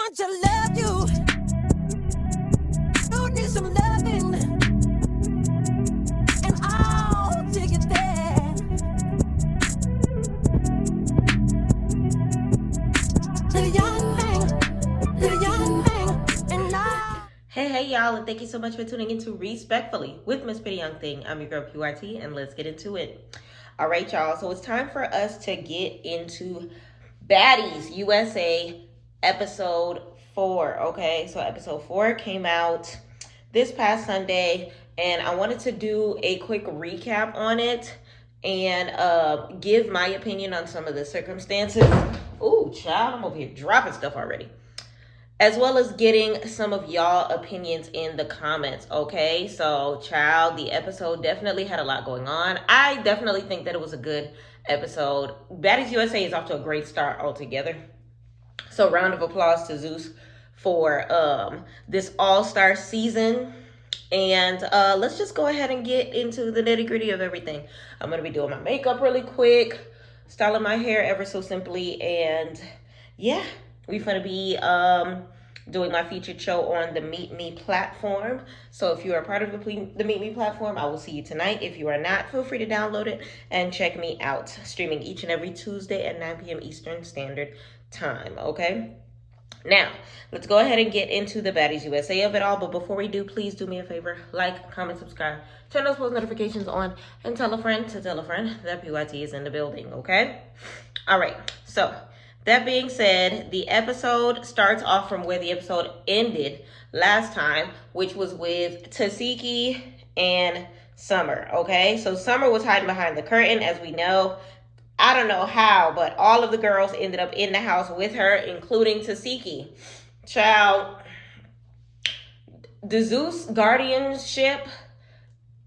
want to love you. You need some loving, and I'll take it there. The young thing, and I. Hey, y'all, and thank you so much for tuning into Respectfully with Miss Pretty Young Thing. I'm your girl, QRT, and let's get into it. All right, y'all, so it's time for us to get into Baddies USA episode 4, okay? So episode 4 came out this past Sunday, and I wanted to do a quick recap on it and give my opinion on some of the circumstances. Ooh, child, I'm over here dropping stuff already. As well as getting some of y'all opinions in the comments, okay? So, child, the episode definitely had a lot going on. I definitely think that it was a good episode. Baddies USA is off to a great start altogether. So, round of applause to Zeus for this all-star season. And let's just go ahead and get into the nitty-gritty of everything. I'm going to be doing my makeup really quick, styling my hair ever so simply, and yeah. We're going to be doing my featured show on the Meet Me platform. So if you are part of the Meet Me platform, I will see you tonight. If you are not, feel free to download it and check me out. Streaming each and every Tuesday at 9 p.m. Eastern Standard Time, okay? Now, let's go ahead and get into the Baddies USA of it all. But before we do, please do me a favor. Like, comment, subscribe, turn those post notifications on, and tell a friend to tell a friend that PYT is in the building, okay? All right, so that being said, the episode starts off from where the episode ended last time, which was with Tasiki and Summer, okay? So Summer was hiding behind the curtain, as we know. I don't know how, but all of the girls ended up in the house with her, including Tasiki. Child, the Zeus guardianship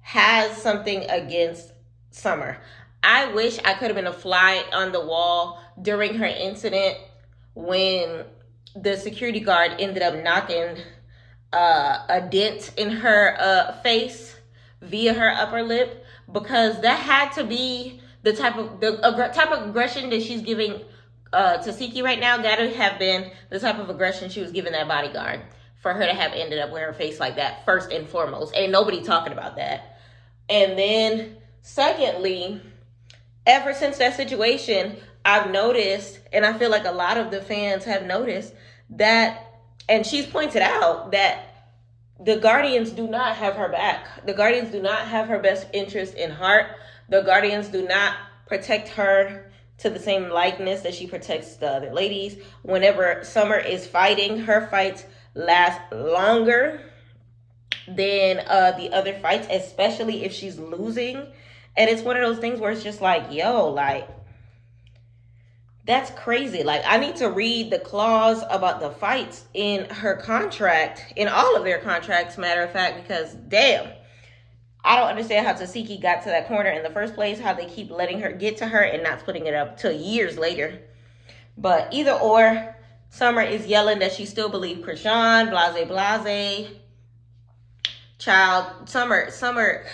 has something against Summer. I wish I could have been a fly on the wall during her incident when the security guard ended up knocking a dent in her face via her upper lip, because that had to be the type of aggression that she's giving Tasiki right now. Gotta have been the type of aggression she was giving that bodyguard for her to have ended up with her face like that, first and foremost. Ain't nobody talking about that. And then secondly, ever since that situation, I've noticed, and I feel like a lot of the fans have noticed that, and she's pointed out that the Guardians do not have her back. The Guardians do not have her best interest in heart. The Guardians do not protect her to the same likeness that she protects the other ladies. Whenever Summer is fighting, her fights last longer than the other fights, especially if she's losing. And it's one of those things where it's just like, yo, like, that's crazy. Like, I need to read the clause about the fights in her contract, in all of their contracts, matter of fact, because damn, I don't understand how Tasiki got to that corner in the first place, how they keep letting her get to her and not splitting it up till years later. But either or, Summer is yelling that she still believes Krishan, blase. Child, Summer,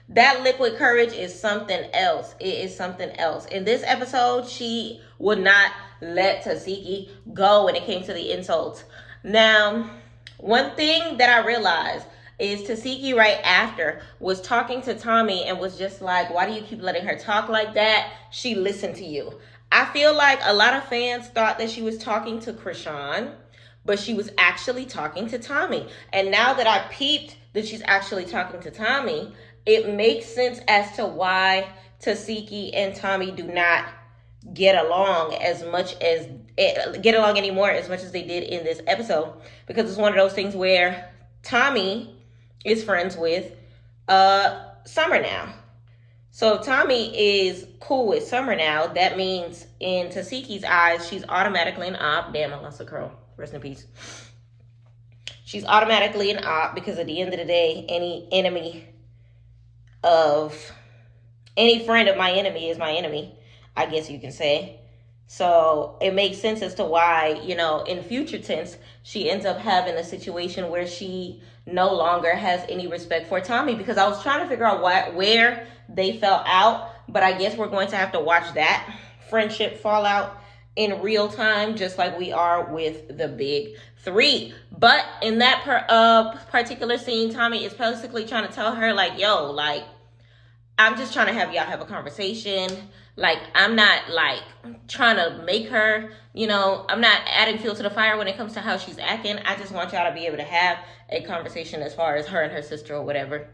that liquid courage is something else. It is something else. In this episode, she would not let Tasiki go when it came to the insults. Now, one thing that I realized is Tasiki right after was talking to Tommy and was just like, why do you keep letting her talk like that? She listened to you. I feel like a lot of fans thought that she was talking to Krishan, but she was actually talking to Tommy. And now that I peeped that she's actually talking to Tommy, it makes sense as to why Tasiki and Tommy do not get along anymore as much as they did in this episode, because it's one of those things where Tommy is friends with Summer now. So if Tommy is cool with Summer now, that means in Tasiki's eyes, she's automatically an op. Damn, I lost a curl. Rest in peace. She's automatically an op, because at the end of the day, any friend of my enemy is my enemy, I guess you can say. So it makes sense as to why, in future tense, she ends up having a situation where she no longer has any respect for Tommy, because I was trying to figure out where they fell out, but I guess we're going to have to watch that friendship fall out in real time, just like we are with the big three. But in that particular scene, Tommy is basically trying to tell her, like, yo, like, I'm just trying to have y'all have a conversation. Like, I'm not like trying to make her, I'm not adding fuel to the fire when it comes to how she's acting. I just want y'all to be able to have a conversation as far as her and her sister or whatever.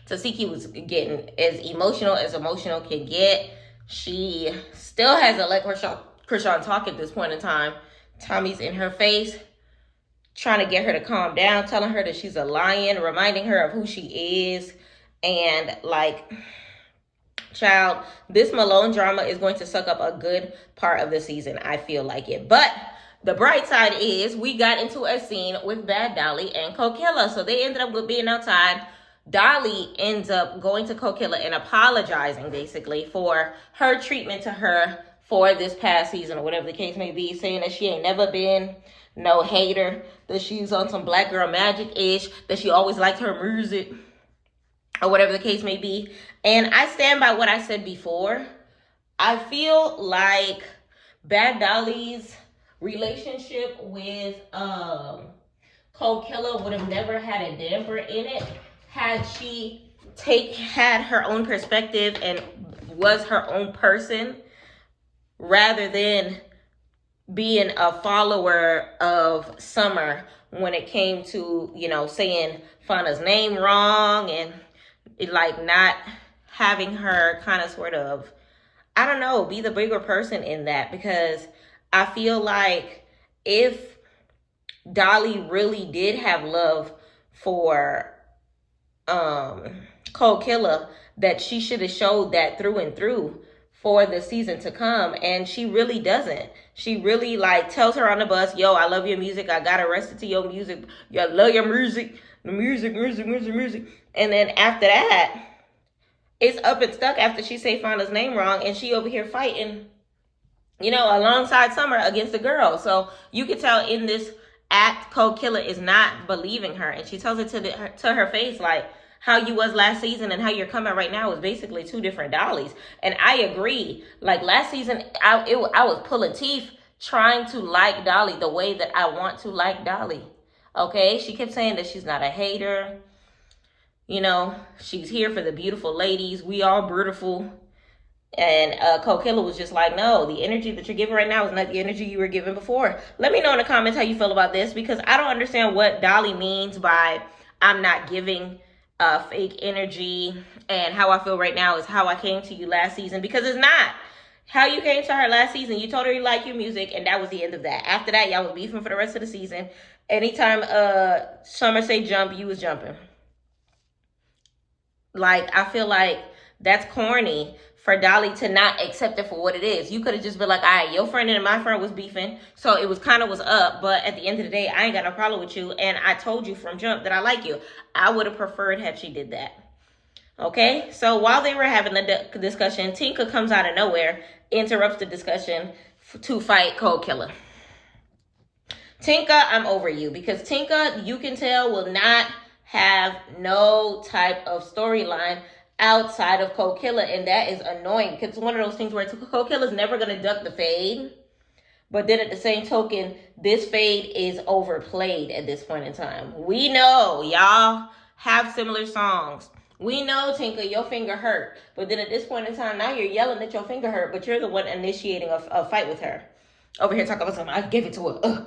Tasiki was getting as emotional can get. She still hasn't let Krishan talk at this point in time. Tommy's in her face, trying to get her to calm down, telling her that she's a lion, reminding her of who she is. And like, child, this Malone drama is going to suck up a good part of the season. I feel like it. But the bright side is we got into a scene with Bad Dolly and Kokilla. So they ended up being outside. Dolly ends up going to Kokilla and apologizing basically for her treatment to her for this past season or whatever the case may be, saying that she ain't never been no hater, that she's on some black girl magic-ish, that she always liked her music or whatever the case may be. And I stand by what I said before. I feel like Bad Dolly's relationship with Kokilla would have never had a damper in it had she had her own perspective and was her own person, rather than being a follower of Summer when it came to, saying Fauna's name wrong and like not having her kind of sort of, I don't know, be the bigger person in that. Because I feel like if Dolly really did have love for Kokilla, that she should have showed that through and through for the season to come. And she really doesn't. She really like tells her on the bus, yo, I love your music. I got arrested to your music. I love your music. The music. And then after that, it's up and stuck after she say Fauna's name wrong. And she over here fighting, alongside Summer against the girl. So you can tell in this act, Kokilla is not believing her. And she tells it to her face, like, how you was last season and how you're coming right now is basically two different Dollys. And I agree. Like last season, I was pulling teeth trying to like Dolly the way that I want to like Dolly. Okay? She kept saying that she's not a hater. She's here for the beautiful ladies. We all beautiful. And Kokilla was just like, no, the energy that you're giving right now is not the energy you were giving before. Let me know in the comments how you feel about this, because I don't understand what Dolly means by I'm not giving fake energy, and how I feel right now is how I came to you last season, because it's not how you came to her last season. You told her you like your music, and that was the end of that. After that, y'all was beefing for the rest of the season. Anytime Summer say jump, you was jumping. Like, I feel like that's corny for Dolly to not accept it for what it is. You could have just been like, all right, your friend and my friend was beefing, so it was kind of was up, but at the end of the day, I ain't got no problem with you, and I told you from jump that I like you. I would have preferred had she did that. Okay, so while they were having the discussion, Tinka comes out of nowhere, interrupts the discussion to fight Kokilla. Tinka, I'm over you, because Tinka, you can tell, will not have no type of storyline outside of Kokilla, and that is annoying, because it's one of those things where Kokilla's never going to duck the fade, but then at the same token, this fade is overplayed at this point in time. We know y'all have similar songs. We know, Tinka, your finger hurt, but then at this point in time, now you're yelling that your finger hurt, but you're the one initiating a fight with her. Over here talking about something, I gave it to her.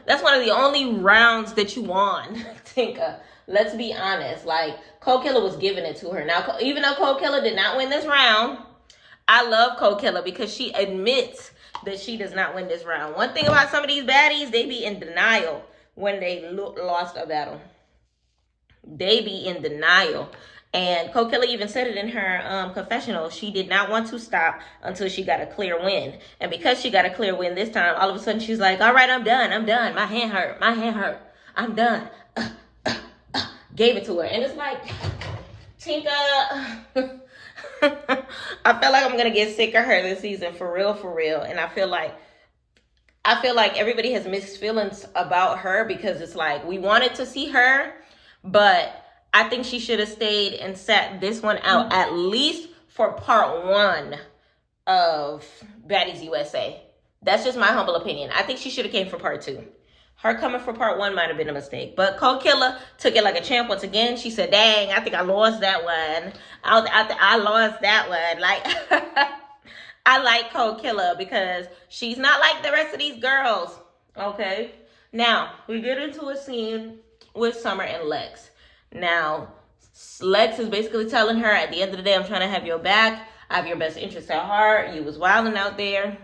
That's one of the only rounds that you won, Tinka. Let's be honest. Like, Kokilla was giving it to her. Now, even though Kokilla did not win this round, I love Kokilla because she admits that she does not win this round. One thing about some of these baddies, they be in denial when they lost a battle. They be in denial. And Kokilla even said it in her confessional. She did not want to stop until she got a clear win. And because she got a clear win this time, all of a sudden she's like, all right, I'm done. My hand hurt. I'm done. Gave it to her. And it's like, Tinka, I feel like I'm going to get sick of her this season, for real. And I feel like everybody has mixed feelings about her, because it's like, we wanted to see her, but I think she should have stayed and sat this one out, at least for part one of Baddies USA. That's just my humble opinion. I think she should have came for part 2. Her coming for part 1 might have been a mistake. But Cold Killer took it like a champ once again. She said, dang, I think I lost that one. I lost that one. Like, I like Cold Killer because she's not like the rest of these girls. Okay? Now, we get into a scene with Summer and Lex. Now, Lex is basically telling her, at the end of the day, I'm trying to have your back. I have your best interest at heart. You was wilding out there.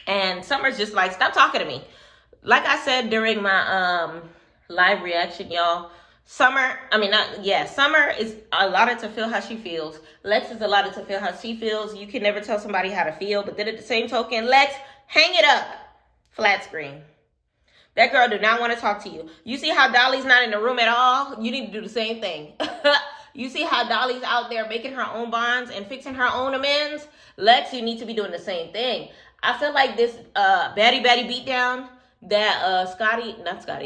And Summer's just like, stop talking to me. Like I said during my live reaction, y'all, Summer is allotted to feel how she feels. Lex is allotted to feel how she feels. You can never tell somebody how to feel. But then at the same token, Lex, hang it up. Flat screen. That girl do not want to talk to you. You see how Dolly's not in the room at all? You need to do the same thing. You see how Dolly's out there making her own bonds and fixing her own amends? Lex, you need to be doing the same thing. I feel like this baddie beatdown that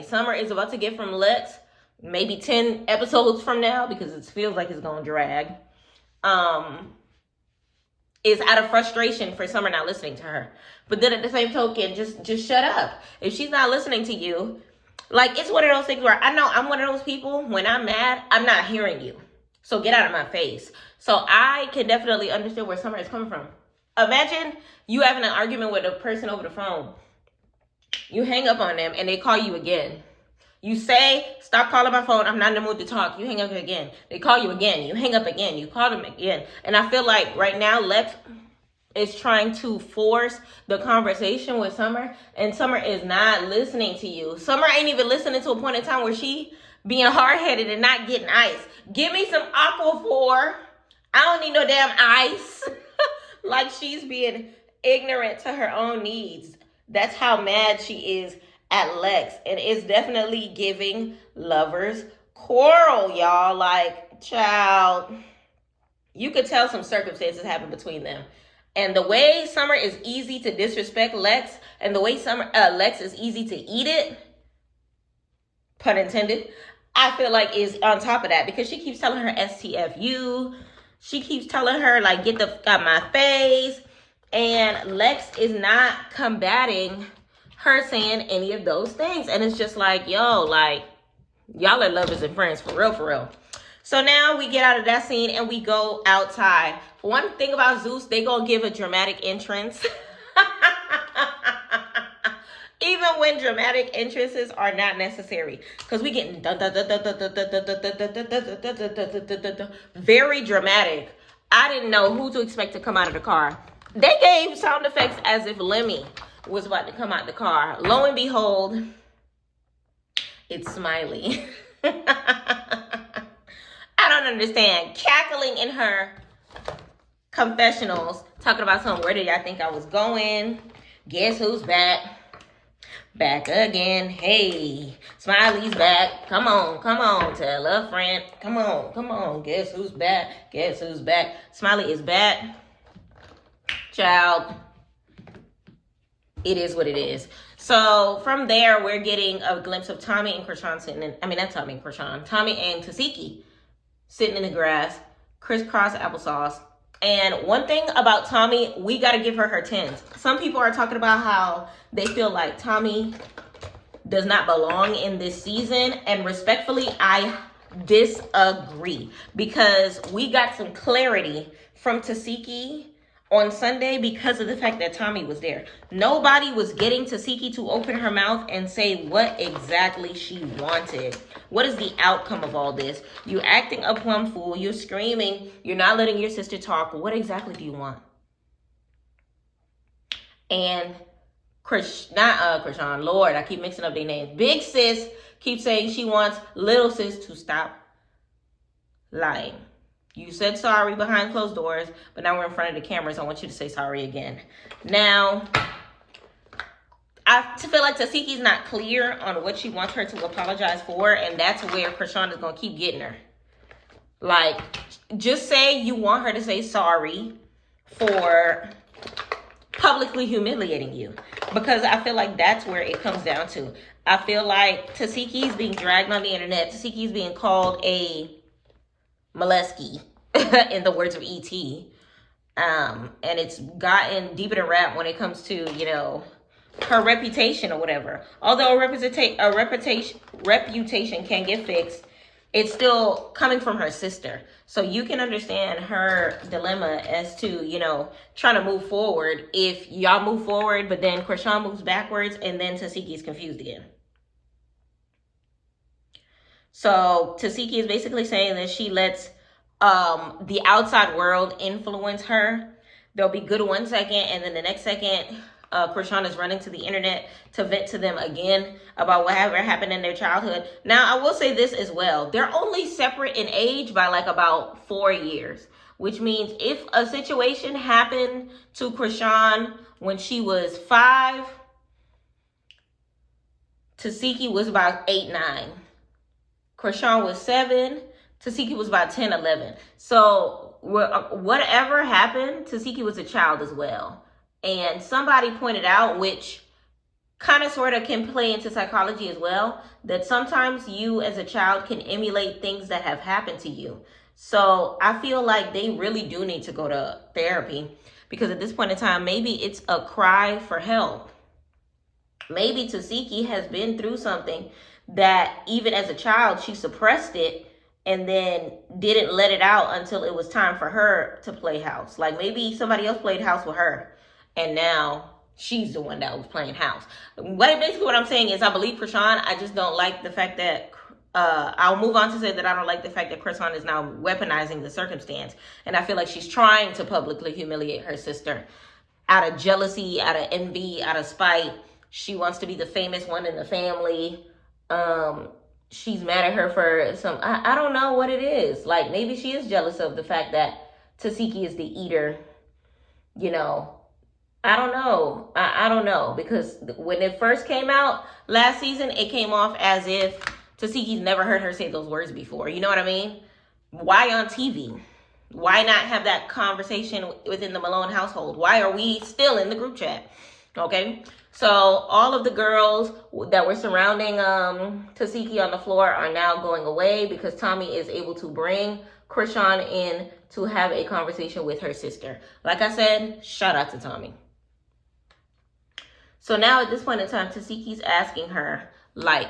Summer is about to get from Lex, maybe 10 episodes from now, because it feels like it's going to drag, is out of frustration for Summer not listening to her. But then at the same token, just shut up. If she's not listening to you, like, it's one of those things where I know I'm one of those people, when I'm mad, I'm not hearing you. So get out of my face. So I can definitely understand where Summer is coming from. Imagine you having an argument with a person over the phone. You hang up on them and they call you again. You say, stop calling my phone. I'm not in the mood to talk. You hang up again. They call you again. You hang up again. You call them again. And I feel like right now, Lex is trying to force the conversation with Summer. And Summer is not listening to you. Summer ain't even listening to a point in time where she being hard-headed and not getting ice. Give me some Aquaphor. I don't need no damn ice. Like, she's being ignorant to her own needs. That's how mad she is at Lex. And it's definitely giving lovers quarrel, y'all. Like, child, you could tell some circumstances happened between them. And the way Summer is easy to disrespect Lex, and the way Lex is easy to eat it, pun intended, I feel like is on top of that. Because she keeps telling her STFU. She keeps telling her, like, get the fuck out my face. And Lex is not combating her saying any of those things. And it's just like, yo, like, y'all are lovers and friends, for real, for real. So now we get out of that scene and we go outside. One thing about Zeus, they gonna give a dramatic entrance. Even when dramatic entrances are not necessary. Because we getting very dramatic. I didn't know who to expect to come out of the car. They gave sound effects as if Lemmy was about to come out the car. Lo and behold, it's Smiley. I don't understand. Cackling in her confessionals, talking about something. Where did y'all think I was going? Guess who's back? Back again. Hey, Smiley's back. Come on, tell a friend. Come on. Guess who's back? Guess who's back? Smiley is back. Child, it is what it is. So from there, we're getting a glimpse of Tommy and Krishan sitting in, Tommy and Tasiki sitting in the grass, crisscross applesauce. And one thing about Tommy, we got to give her 10s. Some people are talking about how they feel like Tommy does not belong in this season. And respectfully, I disagree. Because we got some clarity from Tasiki on Sunday because of the fact that Tommy was there. Nobody was getting Tasiki to open her mouth and say what exactly she wanted. What is the outcome of all this? You're acting a plum fool. You're screaming. You're not letting your sister talk. What exactly do you want? And Krishan, Lord, I keep mixing up their names. Big sis keeps saying she wants little sis to stop lying. You said sorry behind closed doors, but now we're in front of the cameras. I want you to say sorry again. Now, I feel like Tasiki's not clear on what she wants her to apologize for, and that's where Krishan is going to keep getting her. Like, just say you want her to say sorry for publicly humiliating you, because I feel like that's where it comes down to. I feel like Tasiki's being dragged on the internet. Tasiki's being called a Molesky, in the words of E.T. And it's gotten deeper than rap when it comes to, you know, her reputation or whatever. Although a reputation can get fixed, it's still coming from her sister. So you can understand her dilemma as to, you know, trying to move forward. If y'all move forward, but then Chrisean moves backwards, and then Tasiki is confused again. So Tasiki is basically saying that she lets the outside world influence her. They'll be good 1 second, and then the next second, Chrisean is running to the internet to vent to them again about whatever happened in their childhood. Now, I will say this as well. They're only separate in age by like about 4 years, which means if a situation happened to Chrisean when she was 5, Tasiki was about 8, 9. Chrisean was 7. Tasiki was about 10, 11. So whatever happened, Tasiki was a child as well. And somebody pointed out, which kind of sort of can play into psychology as well, that sometimes you as a child can emulate things that have happened to you. So I feel like they really do need to go to therapy, because at this point in time, maybe it's a cry for help. Maybe Tasiki has been through something that even as a child, she suppressed it and then didn't let it out until it was time for her to play house. Like maybe somebody else played house with her, and now she's the one that was playing house. Basically what I'm saying is I believe Chrisean. I just don't like the fact that, I'll move on to say that I don't like the fact that Chrisean is now weaponizing the circumstance. And I feel like she's trying to publicly humiliate her sister out of jealousy, out of envy, out of spite. She wants to be the famous one in the family. She's mad at her for some, I don't know what it is. Like maybe she is jealous of the fact that Tasiki is the eater, you know. I don't know. I don't know, because when it first came out last season, it came off as if Tasiki's never heard her say those words before. You know what I mean? Why on TV? Why not have that conversation within the Malone household? Why are we still in the group chat? Okay. So all of the girls that were surrounding Tasiki on the floor are now going away because Tommy is able to bring Chrisean in to have a conversation with her sister. Like I said, shout out to Tommy. So now at this point in time, Tasiki's asking her, like,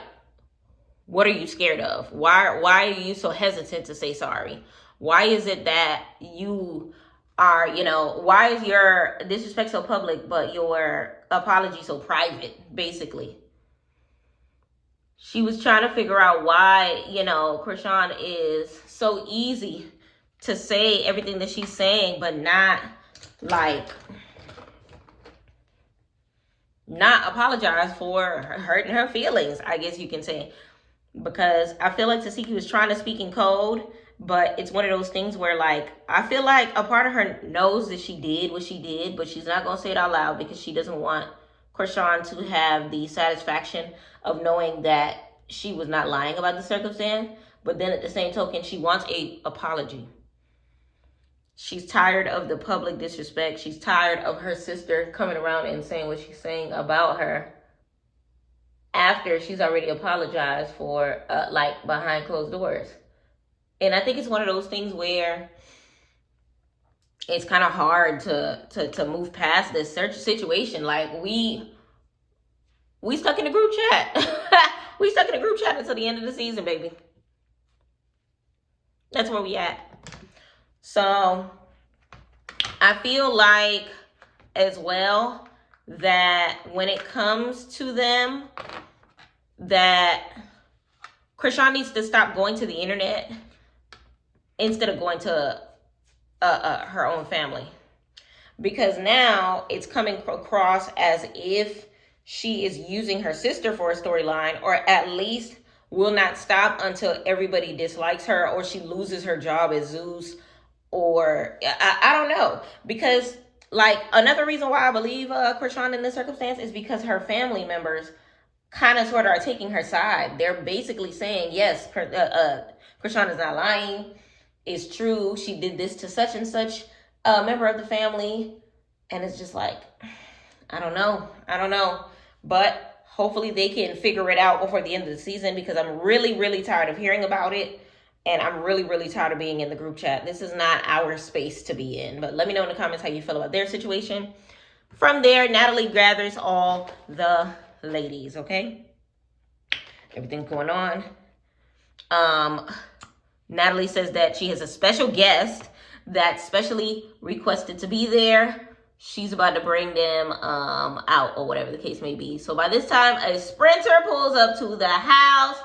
what are you scared of? Why are you so hesitant to say sorry? Why is it that you are, you know, why is your disrespect so public, but your apology so private, basically? She was trying to figure out why, you know, Chrisean is so easy to say everything that she's saying, but not apologize for hurting her feelings, I guess you can say. Because I feel like Tasiki was trying to speak in code, but it's one of those things where, like, I feel like a part of her knows that she did what she did, but she's not going to say it out loud because she doesn't want Chrisean to have the satisfaction of knowing that she was not lying about the circumstance. But then at the same token, she wants an apology. She's tired of the public disrespect. She's tired of her sister coming around and saying what she's saying about her after she's already apologized for, like, behind closed doors. And I think it's one of those things where it's kind of hard to move past this situation. Like, we stuck in a group chat. We stuck in a group chat until the end of the season, baby. That's where we at. So I feel like as well that when it comes to them, that Chrisean needs to stop going to the internet instead of going to her own family. Because now it's coming across as if she is using her sister for a storyline, or at least will not stop until everybody dislikes her or she loses her job as Zeus. Or I don't know, because like another reason why I believe Chrisean in this circumstance is because her family members kind of sort of are taking her side. They're basically saying, yes, Chrisean is not lying. It's true. She did this to such and such a member of the family. And it's just like, I don't know. But hopefully they can figure it out before the end of the season, because I'm really, really tired of hearing about it. And I'm really, really tired of being in the group chat. This is not our space to be in. But let me know in the comments how you feel about their situation. From there, Natalie gathers all the ladies, okay? Everything's going on. Natalie says that she has a special guest that specially requested to be there. She's about to bring them out, or whatever the case may be. So by this time, a sprinter pulls up to the house,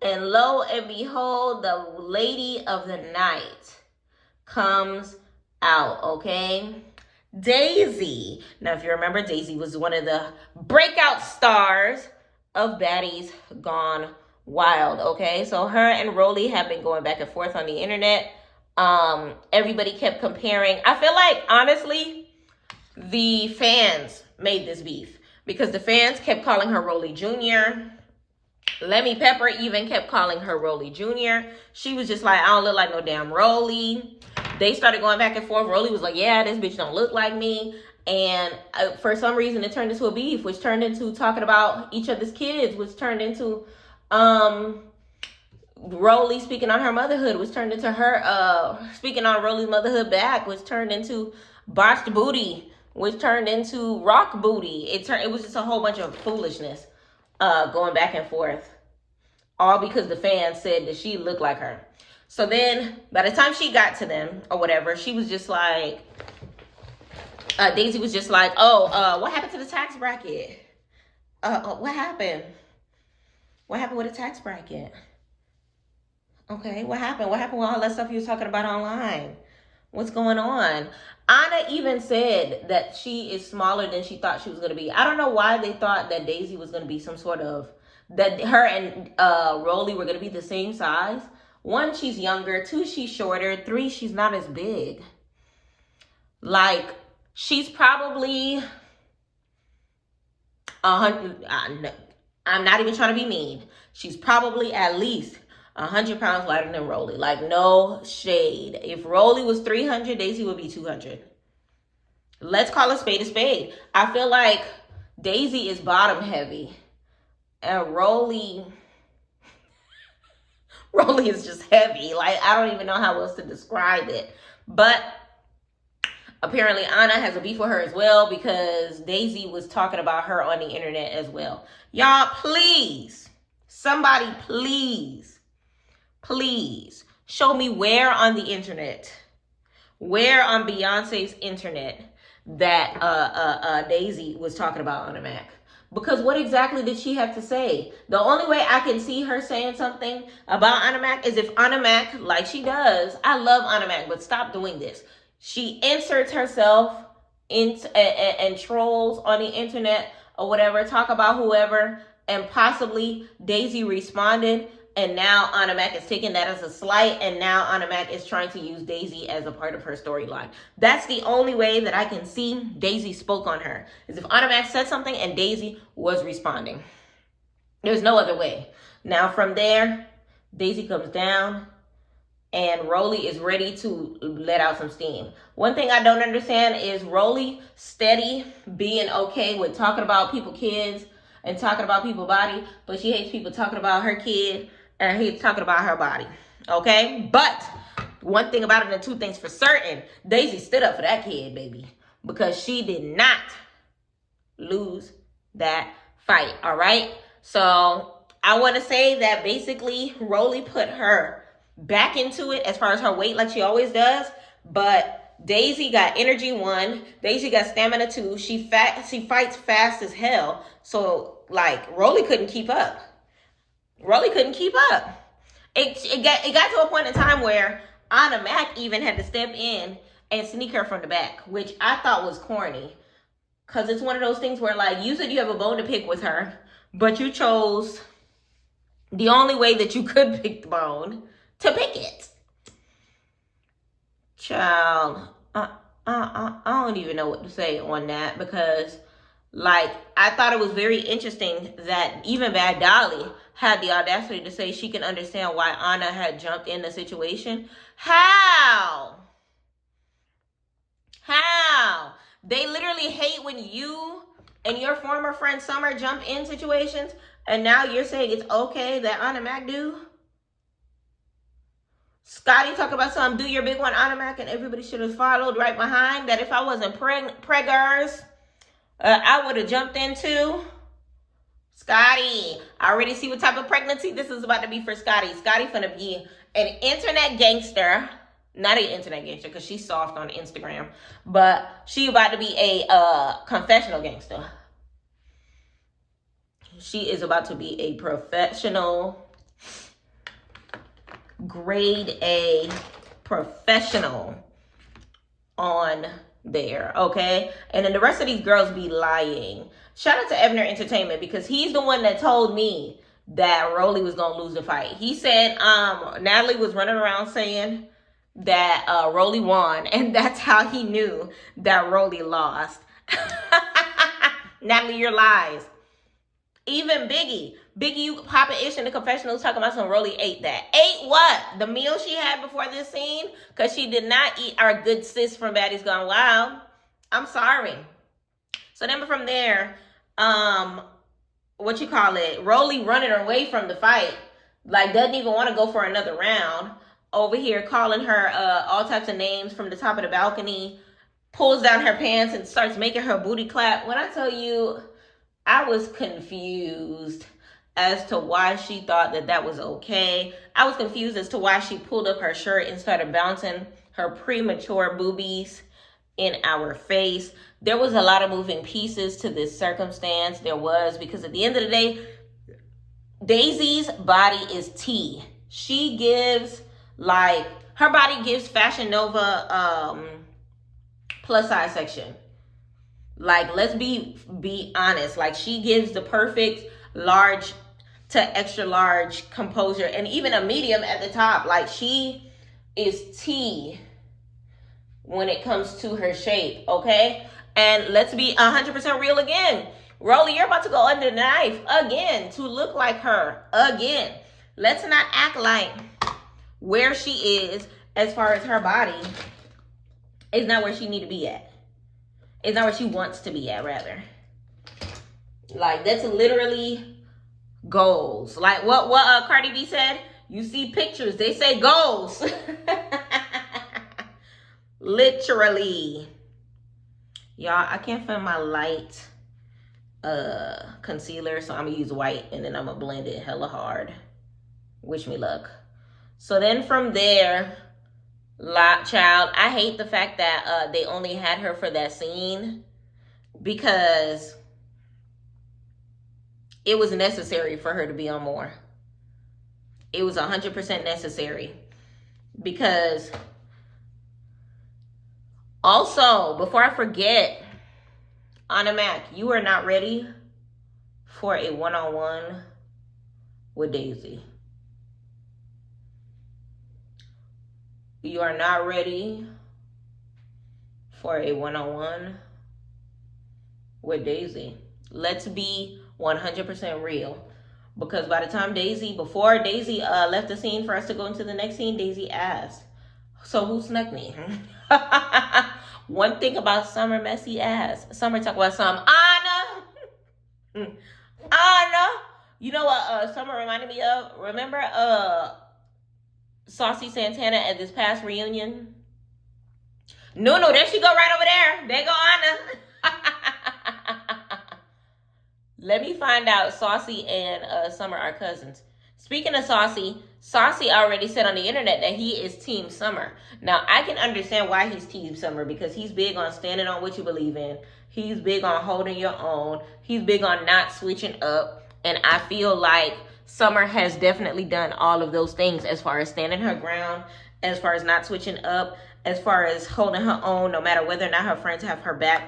and lo and behold, the lady of the night comes out, okay? Daisy. Now, if you remember, Daisy was one of the breakout stars of Baddies Gone Wild, okay? So her and Rollie have been going back and forth on the internet. Everybody kept comparing. I feel like, honestly, the fans made this beef because the fans kept calling her Rollie Jr. Lemmy Pepper even kept calling her Rollie Jr. She was just like, I don't look like no damn Rollie. They started going back and forth. Rollie was like, yeah, this bitch don't look like me. And for some reason, it turned into a beef, which turned into talking about each other's kids, which turned into Rollie speaking on her motherhood, which turned into her speaking on Rollie's motherhood back, which turned into botched booty, which turned into rock booty. It was just a whole bunch of foolishness going back and forth, all because the fans said that she looked like her. So then by the time she got to them or whatever, she was just like, Daisy was just like, what happened to the tax bracket? What happened? What happened with the tax bracket? Okay, what happened? What happened with all that stuff you was talking about online? What's going on? Anna even said that she is smaller than she thought she was going to be. I don't know why they thought that Daisy was going to be some sort of, that her and Rollie were going to be the same size. 1, she's younger. 2, she's shorter. 3, she's not as big. Like, she's probably 100. I'm not even trying to be mean. She's probably at least 100 pounds lighter than Rollie. Like, no shade. If Rollie was 300, Daisy would be 200. Let's call a spade a spade. I feel like Daisy is bottom heavy. And Rollie is just heavy. Like, I don't even know how else to describe it. But apparently Anna has a beef with her as well because Daisy was talking about her on the internet as well. Y'all, please, somebody please show me where on the internet, where on Beyonce's internet that Daisy was talking about Anna Mac. Because what exactly did she have to say? The only way I can see her saying something about Anna Mac is if Anna Mac, like she does, I love Anna Mac, but stop doing this. She inserts herself into and trolls on the internet or whatever, talk about whoever, and possibly Daisy responded, and now Anna Mac is taking that as a slight, and now Anna Mac is trying to use Daisy as a part of her storyline. That's the only way that I can see Daisy spoke on her, is if Anna Mac said something and Daisy was responding. There's no other way. Now from there, Daisy comes down, and Rollie is ready to let out some steam. One thing I don't understand is Rollie steady being okay with talking about people's kids and talking about people's body, but she hates people talking about her kid and hates talking about her body. Okay? But one thing about it and 2 things for certain, Daisy stood up for that kid, baby, because she did not lose that fight. All right? So I want to say that basically Rollie put her back into it as far as her weight like she always does, but Daisy got energy 1, Daisy got stamina 2, she fights fast as hell, so like Rollie couldn't keep up. It got to a point in time where Anna Mac even had to step in and sneak her from the back, which I thought was corny, because it's one of those things where, like, you said you have a bone to pick with her, but you chose the only way that you could pick the bone to pick it. Child, I don't even know what to say on that, because, like, I thought it was very interesting that even Bad Dolly had the audacity to say she can understand why Anna had jumped in the situation. How? They literally hate when you and your former friend Summer jump in situations, and now you're saying it's okay that Anna Mac do? Scotty talk about something, do your big one, Automatic, and everybody should have followed right behind. That if I wasn't preggers, I would have jumped into. Scotty, I already see what type of pregnancy this is about to be for Scotty. Scotty finna be an internet gangster. Not an internet gangster, because she's soft on Instagram. But she about to be a confessional gangster. She is about to be a professional, grade A professional on there, okay? And then the rest of these girls be lying. Shout out to Evner Entertainment, because he's the one that told me that Rollie was gonna lose the fight. He said Natalie was running around saying that Rollie won, and that's how he knew that Rollie lost. Natalie, your lies. Even Biggie, you popping ish in the confessionals talking about some Rollie ate that. Ate what? The meal she had before this scene? Because she did not eat our good sis from Baddies Gone Wild. I'm sorry. So then from there, Rollie running away from the fight. Like, doesn't even want to go for another round. Over here calling her all types of names from the top of the balcony. Pulls down her pants and starts making her booty clap. When I tell you, I was confused as to why she thought that was okay. I was confused as to why she pulled up her shirt and started bouncing her premature boobies in our face. There was a lot of moving pieces to this circumstance. There was, because at the end of the day, Daisy's body is tea. She gives, like, her body gives Fashion Nova plus size section. Like, let's be honest. Like, she gives the perfect large to extra large composure, and even a medium at the top. Like, she is tea when it comes to her shape, okay? And let's be 100% real again. Rollie, you're about to go under the knife again to look like her again. Let's not act like where she is as far as her body is not where she need to be at. It's not where she wants to be at, rather. Like, that's literally goals. Like what Cardi B said, you see pictures, they say goals. Literally. Y'all, I can't find my light concealer, so I'm gonna use white, and then I'm gonna blend it hella hard. Wish me luck. So then from there, child, I hate the fact that they only had her for that scene, because it was necessary for her to be on more. It was 100% necessary. Because also, before I forget, Anna Mac, you are not ready for a one-on-one with Daisy. You are not ready for a one-on-one with Daisy. Let's be 100% real. Because by the time before Daisy left the scene for us to go into the next scene, Daisy asked, so who snuck me? One thing about Summer messy ass. Summer talk about some Anna. Anna. You know what Summer reminded me of? Remember Saucy Santana at this past reunion? No, there she go right over there. There go Anna. Let me find out. Saucy and Summer are cousins. Speaking of Saucy already said on the internet that he is Team Summer. Now, I can understand why he's Team Summer, because he's big on standing on what you believe in. He's big on holding your own. He's big on not switching up. And I feel like Summer has definitely done all of those things, as far as standing her ground, as far as not switching up, as far as holding her own, no matter whether or not her friends have her back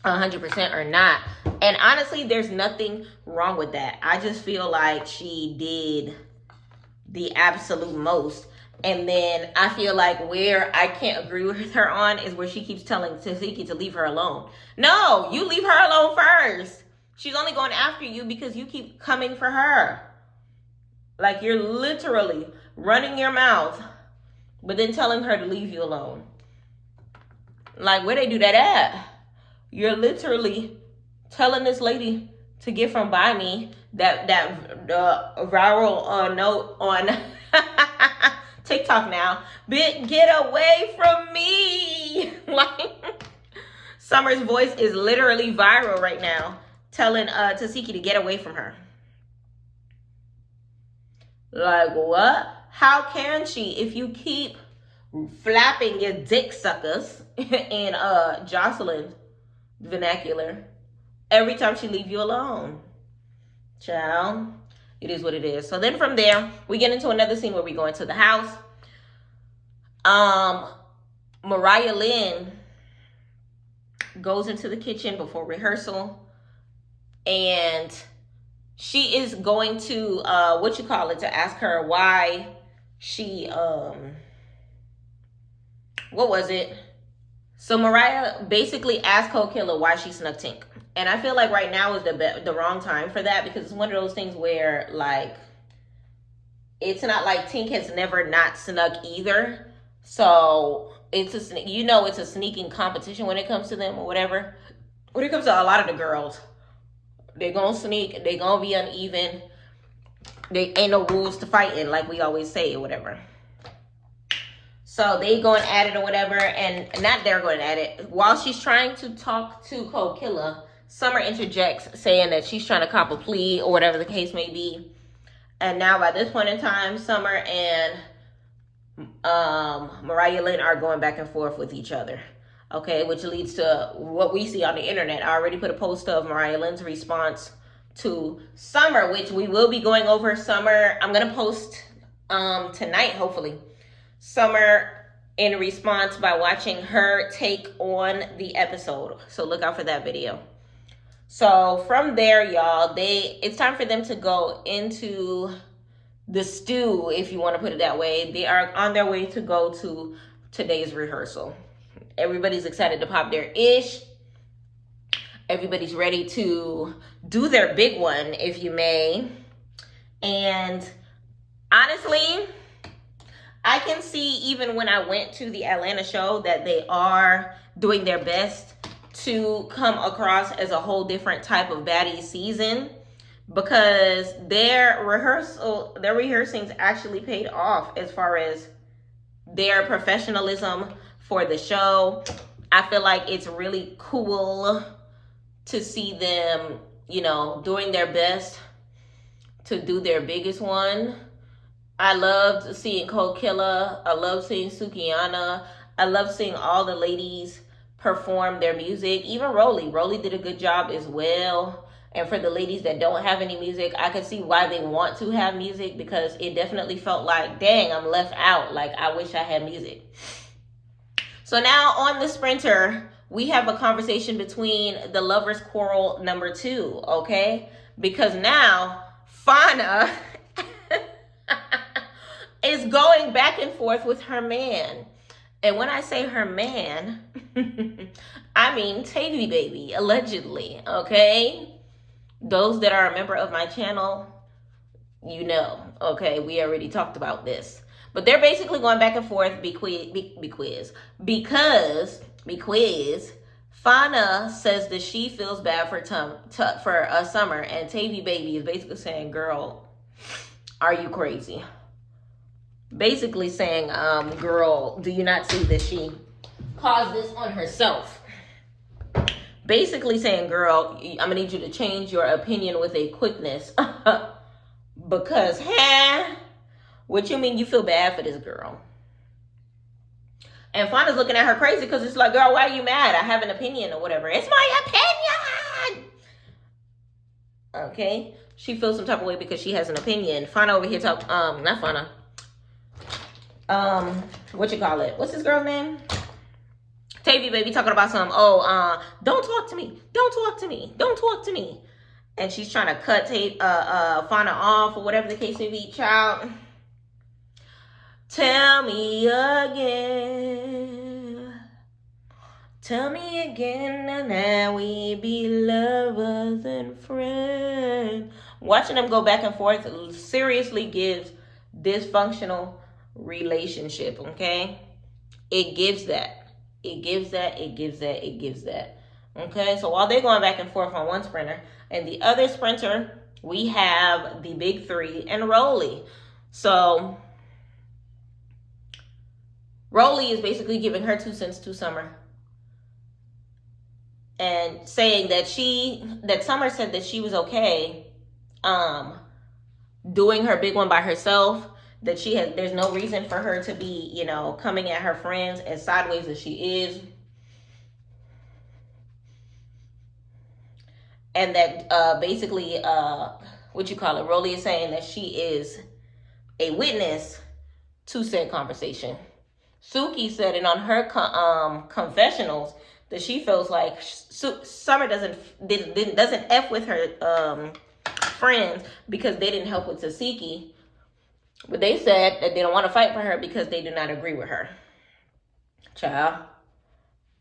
100% or not. And honestly, there's nothing wrong with that. I just feel like she did the absolute most. And then I feel like where I can't agree with her on is where she keeps telling Taziki to leave her alone. No, you leave her alone first. She's only going after you because you keep coming for her. Like, you're literally running your mouth, but then telling her to leave you alone. Like, where they do that at? You're literally telling this lady to get from by me that viral note on TikTok now. Bitch, get away from me. Like, Summer's voice is literally viral right now, telling Tasiki to get away from her. Like, what? How can she if you keep flapping your dick suckers in Jocelyn's vernacular every time she leave you alone? Child, it is what it is. So then from there, we get into another scene where we go into the house. Mariah Lynn goes into the kitchen before rehearsal, and she is going to to ask her why she what was it? So Mariah basically asked Cold Killer why she snuck Tink. And I feel like right now is the wrong time for that, because it's one of those things where, like, it's not like Tink has never not snuck either. So it's a sneaking competition when it comes to them or whatever. When it comes to a lot of the girls, they're gonna sneak, they're gonna be uneven. There ain't no rules to fighting, like we always say or whatever. So they going at it or whatever, and not they're going at it. While she's trying to talk to Cold Killer, Summer interjects saying that she's trying to cop a plea or whatever the case may be. And now by this point in time, Summer and Mariah Lynn are going back and forth with each other. Okay, which leads to what we see on the internet. I already put a post of Mariah Lynn's response to Summer, which we will be going over. Summer, I'm going to post tonight, hopefully. Summer in response by watching her take on the episode. So look out for that video. So from there, y'all, it's time for them to go into the stew, if you want to put it that way. They are on their way to go to today's rehearsal. Everybody's excited to pop their ish. Everybody's ready to do their big one, if you may. And honestly, I can see even when I went to the Atlanta show that they are doing their best to come across as a whole different type of Baddies season, because their rehearsings actually paid off as far as their professionalism for the show. I feel like it's really cool to see them, doing their best to do their biggest one. I loved seeing Cold Killer. I love seeing Sukiana. I love seeing all the ladies perform their music. Even Rollie. Rollie did a good job as well. And for the ladies that don't have any music, I can see why they want to have music, because it definitely felt like, dang, I'm left out. Like, I wish I had music. So now on the Sprinter, we have a conversation between the lovers' quarrel number 2, okay? Because now Fauna is going back and forth with her man. And when I say her man, I mean Tavy Baby, allegedly, okay? Those that are a member of my channel, okay? We already talked about this. But they're basically going back and forth because Fauna says that she feels bad for Summer, and Tavy Baby is basically saying, girl, are you crazy? Basically saying, girl, do you not see that she caused this on herself? Basically saying, girl, I'm gonna need you to change your opinion with a quickness. Because, what you mean you feel bad for this girl? And Fauna's looking at her crazy because it's like, girl, why are you mad? I have an opinion or whatever. It's my opinion! Okay? She feels some type of way because she has an opinion. Fauna over here not Fauna. What's this girl's name? Tavy Baby talking about don't talk to me. Don't talk to me. Don't talk to me. And she's trying to cut Fauna off or whatever the case may be. Child, tell me again. Tell me again, and now we be lovers and friends. Watching them go back and forth seriously gives dysfunctional relationship, okay? It gives that. It gives that. Okay, so while they're going back and forth on one Sprinter, and the other Sprinter, we have the big 3 and Rollie. So Rollie is basically giving her 2 cents to Summer and saying that Summer said that she was okay doing her big one by herself, that there's no reason for her to be, you know, coming at her friends as sideways as she is. And that basically, Rollie is saying that she is a witness to said conversation. Suki said it on her confessionals that she feels like Summer doesn't F with her friends because they didn't help with Tasiki. But they said that they don't want to fight for her because they do not agree with her. Child,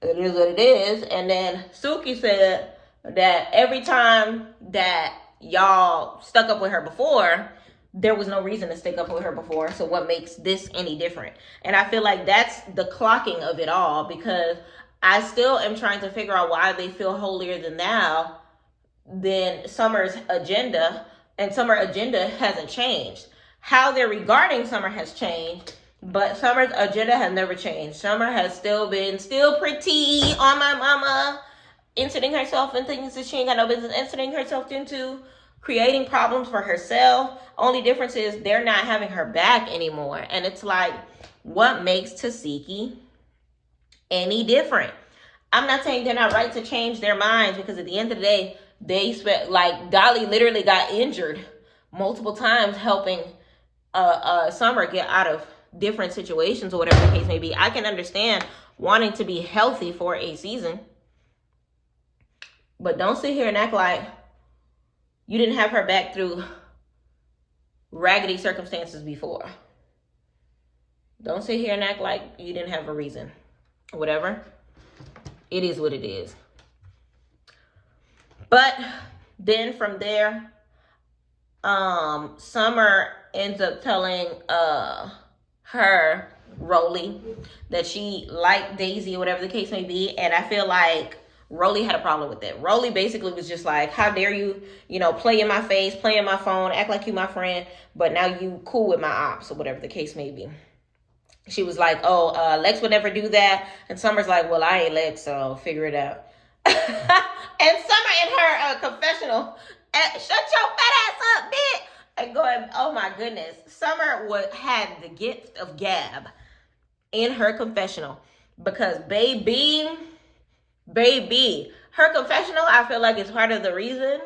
it is what it is. And then Suki said that every time that y'all stuck up with her before, there was no reason to stick up with her before. So what makes this any different? And I feel like that's the clocking of it all, because I still am trying to figure out why they feel holier than thou than Summer's agenda, and Summer's agenda hasn't changed. How they're regarding Summer has changed, but Summer's agenda has never changed. Summer has still pretty on my mama, inserting herself in things that she ain't got no business inserting herself into, creating problems for herself. Only difference is they're not having her back anymore. And it's like, what makes Tasiki any different? I'm not saying they're not right to change their minds, because at the end of the day, like Dolly literally got injured multiple times helping Summer get out of different situations or whatever the case may be. I can understand wanting to be healthy for a season, but don't sit here and act like you didn't have her back through raggedy circumstances before. Don't sit here and act like you didn't have a reason. Whatever. It is what it is. But then from there, Summer ends up telling her, Rollie, that she liked Daisy or whatever the case may be. And I feel like Rollie had a problem with that. Rollie basically was just like, how dare you, play in my face, play in my phone, act like you my friend, but now you cool with my ops or whatever the case may be. She was like, Lex would never do that. And Summer's like, well, I ain't Lex, so figure it out. And Summer in her confessional, shut your fat ass up, bitch. And going, oh my goodness. Summer had the gift of gab in her confessional. Because baby, her confessional, I feel like, is part of the reason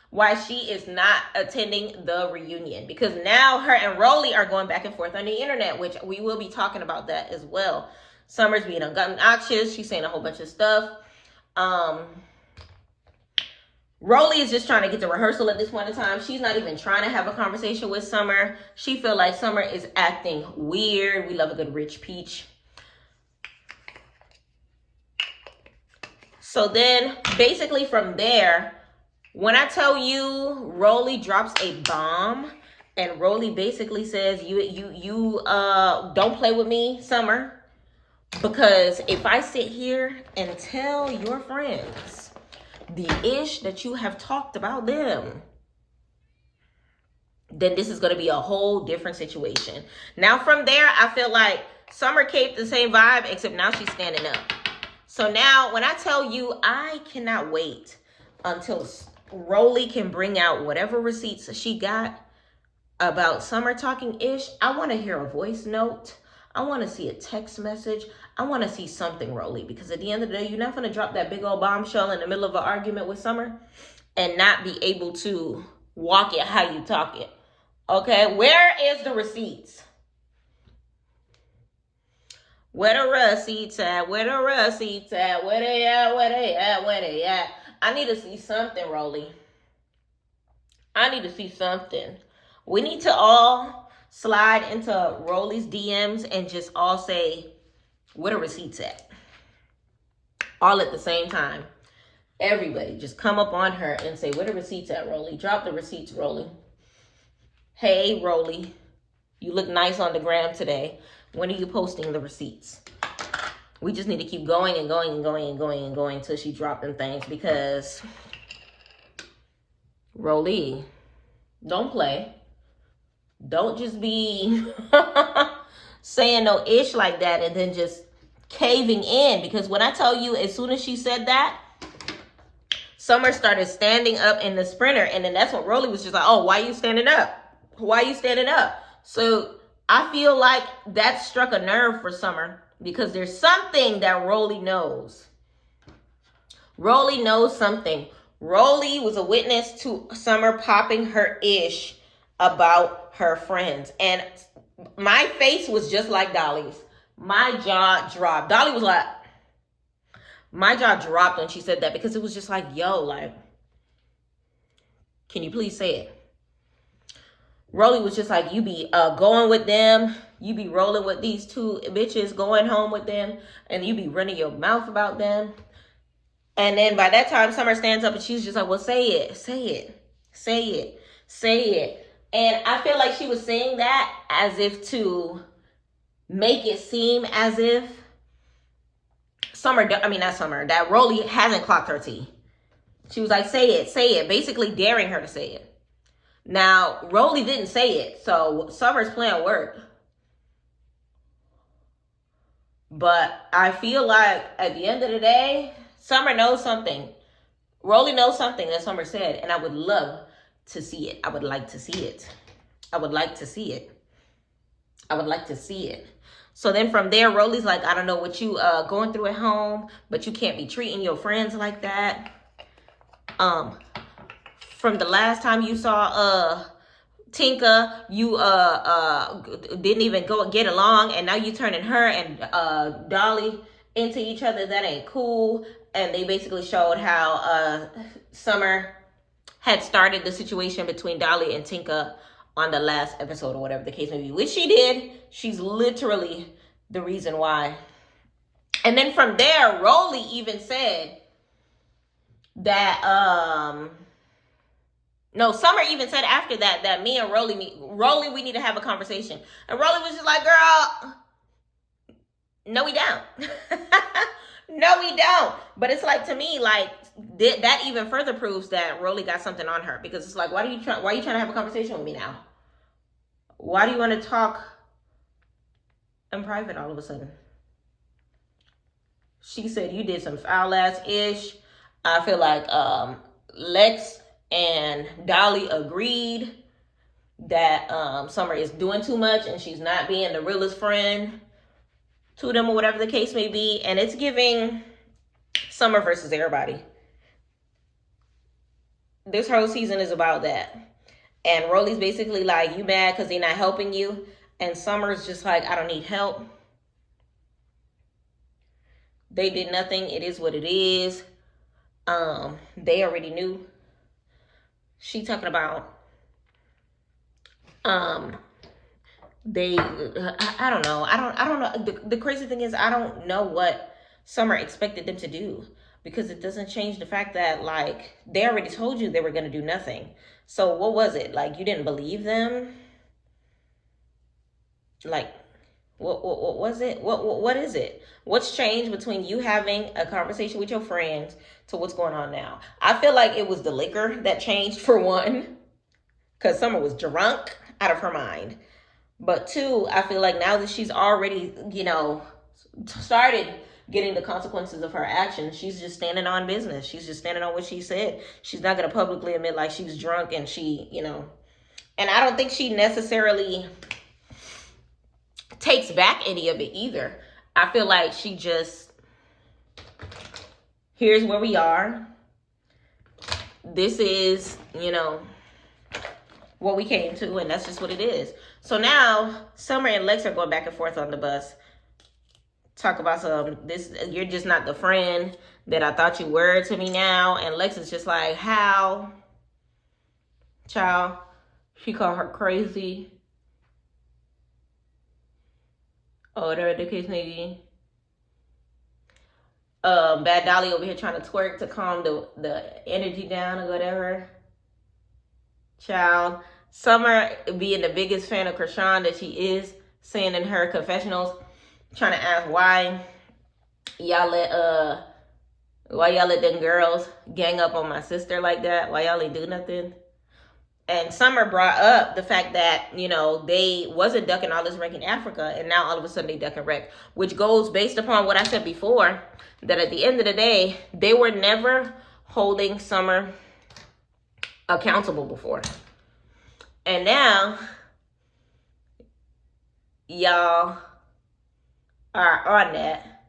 why she is not attending the reunion. Because now her and Rollie are going back and forth on the internet, which we will be talking about that as well. Summer's being obnoxious. She's saying a whole bunch of stuff. Rollie is just trying to get to rehearsal at this point in time. She's not even trying to have a conversation with Summer. She feel like Summer is acting weird. We love a good rich peach. So then basically from there, when I tell you Rollie drops a bomb and Rollie basically says, you don't play with me, Summer, because if I sit here and tell your friends the ish that you have talked about them, then this is going to be a whole different situation. Now from there, I feel like Summer kept the same vibe, except now she's standing up. So now when I tell you, I cannot wait until Rollie can bring out whatever receipts she got about Summer talking ish. I want to hear a voice note. I want to see a text message. I want to see something, Rollie, because at the end of the day, you're not going to drop that big old bombshell in the middle of an argument with Summer and not be able to walk it how you talk it. Okay, where is the receipts? Where the receipts at? Where the receipts at? Where they at? Where they at? Where they at? I need to see something, Rollie. I need to see something. We need to all slide into Rollie's DMs and just all say, where the receipts at? All at the same time. Everybody just come up on her and say, where the receipts at, Rollie? Drop the receipts, Rollie. Hey, Rollie, you look nice on the gram today. When are you posting the receipts? We just need to keep going and going and going and going and going until she dropped them things, because Rollie, don't play. Don't just be saying no ish like that and then just caving in. Because when I tell you, as soon as she said that, Summer started standing up in the sprinter. And then that's when Rollie was just like, oh, why are you standing up? Why are you standing up? So I feel like that struck a nerve for Summer because there's something that Rollie knows. Rollie knows something. Rollie was a witness to Summer popping her ish about her friends. And my face was just like Dolly's. My jaw dropped. Dolly was like, my jaw dropped when she said that because it was just like, yo, like, can you please say it? Rollie was just like, you be going with them. You be rolling with these two bitches, going home with them. And you be running your mouth about them. And then by that time, Summer stands up and she's just like, well, say it, say it, say it, say it. And I feel like she was saying that as if to make it seem as if that Rollie hasn't clocked her tea. She was like, say it, basically daring her to say it. Now, Rollie didn't say it, so Summer's plan worked. But I feel like at the end of the day, Summer knows something. Rollie knows something that Summer said, and I would love to see it. I would like to see it. I would like to see it. I would like to see it. So then from there, Rollie's like, I don't know what you going through at home, but you can't be treating your friends like that. From the last time you saw Tinka, you didn't even go get along, and now you turning her and Dolly into each other. That ain't cool. And they basically showed how Summer had started the situation between Dolly and Tinka on the last episode or whatever the case may be, which she did. She's literally the reason why. And then from there, Rollie even said that no, Summer even said after that me and Rollie, we need to have a conversation. And Rollie was just like, girl, no, we don't. No, we don't. But it's like, to me, like, that even further proves that Rollie got something on her. Because it's like, why are you trying to have a conversation with me now? Why do you want to talk in private all of a sudden? She said you did some foul ass ish. I feel like Lex and Dolly agreed that Summer is doing too much and she's not being the realest friend to them or whatever the case may be. And it's giving Summer versus everybody. This whole season is about that. And Rollie's basically like, you mad because they're not helping you? And Summer's just like, I don't need help. They did nothing. It is what it is. They already knew. She talking about I don't know. I don't know. The crazy thing is, I don't know what Summer expected them to do, because it doesn't change the fact that, like, they already told you they were going to do nothing. So what was it? Like, you didn't believe them? Like, what was it? What is it? What's changed between you having a conversation with your friends to what's going on now? I feel like it was the liquor that changed, for one, because Summer was drunk out of her mind. But two, I feel like now that she's already, started getting the consequences of her actions, she's just standing on business. She's just standing on what she said. She's not going to publicly admit like she's drunk and she, and I don't think she necessarily takes back any of it either. I feel like she just, here's where we are. This is, what we came to, and that's just what it is. So now Summer and Lex are going back and forth on the bus. Talk about you're just not the friend that I thought you were to me now. And Lex is just like, how? Child, she called her crazy. Or whatever the case may be. Bad Dolly over here trying to twerk to calm the energy down or whatever. Child, Summer being the biggest fan of Krishan that she is, saying in her confessionals, trying to ask why y'all let them girls gang up on my sister like that. Why y'all ain't do nothing? And Summer brought up the fact that, they wasn't ducking all this wreck in Africa, and now all of a sudden they ducking wreck, which goes based upon what I said before, that at the end of the day, they were never holding Summer accountable before. And now, y'all are on that.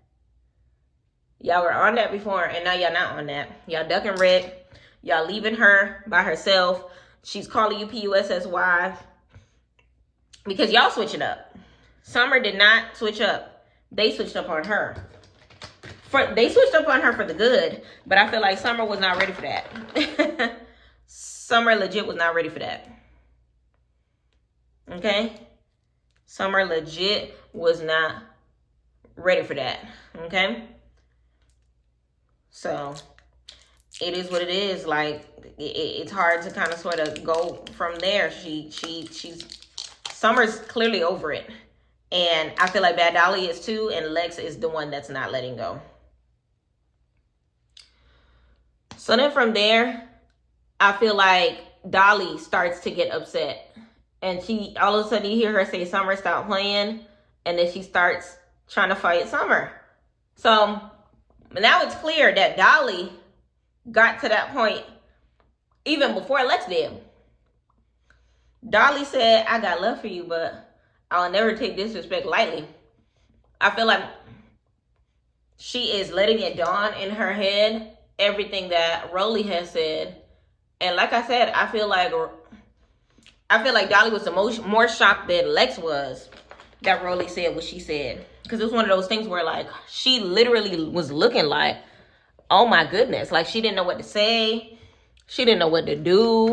Y'all were on that before, and now y'all not on that. Y'all ducking wreck. Y'all leaving her by herself. She's calling you PUSSY because y'all switching up. Summer did not switch up. They switched up on her. They switched up on her for the good, but I feel like Summer was not ready for that. Summer legit was not ready for that. Okay? Summer legit was not ready for that. Okay? So it is what it is. Like, it's hard to kind of sort of go from there. Summer's clearly over it. And I feel like Bad Dolly is too, and Lex is the one that's not letting go. So then from there, I feel like Dolly starts to get upset. And she, all of a sudden you hear her say, Summer, stop playing. And then she starts trying to fight Summer. So now it's clear that Dolly got to that point even before Lex did. Dolly said, I got love for you, but I'll never take disrespect lightly. I feel like she is letting it dawn in her head everything that Rollie has said. And like I said, I feel like Dolly was the more shocked than Lex was that Rollie said what she said. Because it was one of those things where, like, she literally was looking like, oh my goodness. Like, she didn't know what to say. She didn't know what to do.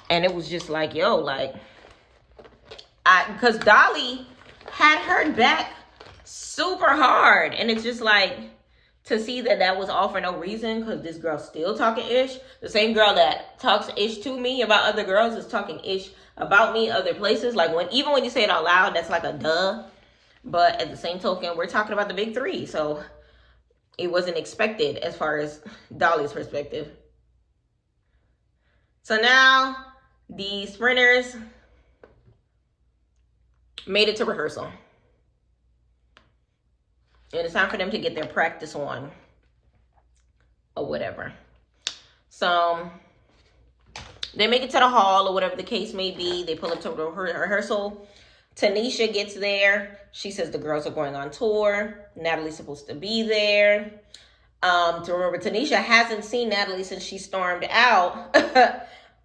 And it was just like, yo, like, because Dolly had her back super hard. And it's just like, to see that was all for no reason, because this girl's still talking ish. The same girl that talks ish to me about other girls is talking ish about me other places. Like, even when you say it out loud, that's like a duh. But at the same token, we're talking about the big three. So it wasn't expected as far as Dolly's perspective. So now the sprinters made it to rehearsal. And it's time for them to get their practice on or whatever. So they make it to the hall or whatever the case may be. They pull up to the rehearsal. Tanisha gets there. She says the girls are going on tour. Natalie's supposed to be there. To remember, Tanisha hasn't seen Natalie since she stormed out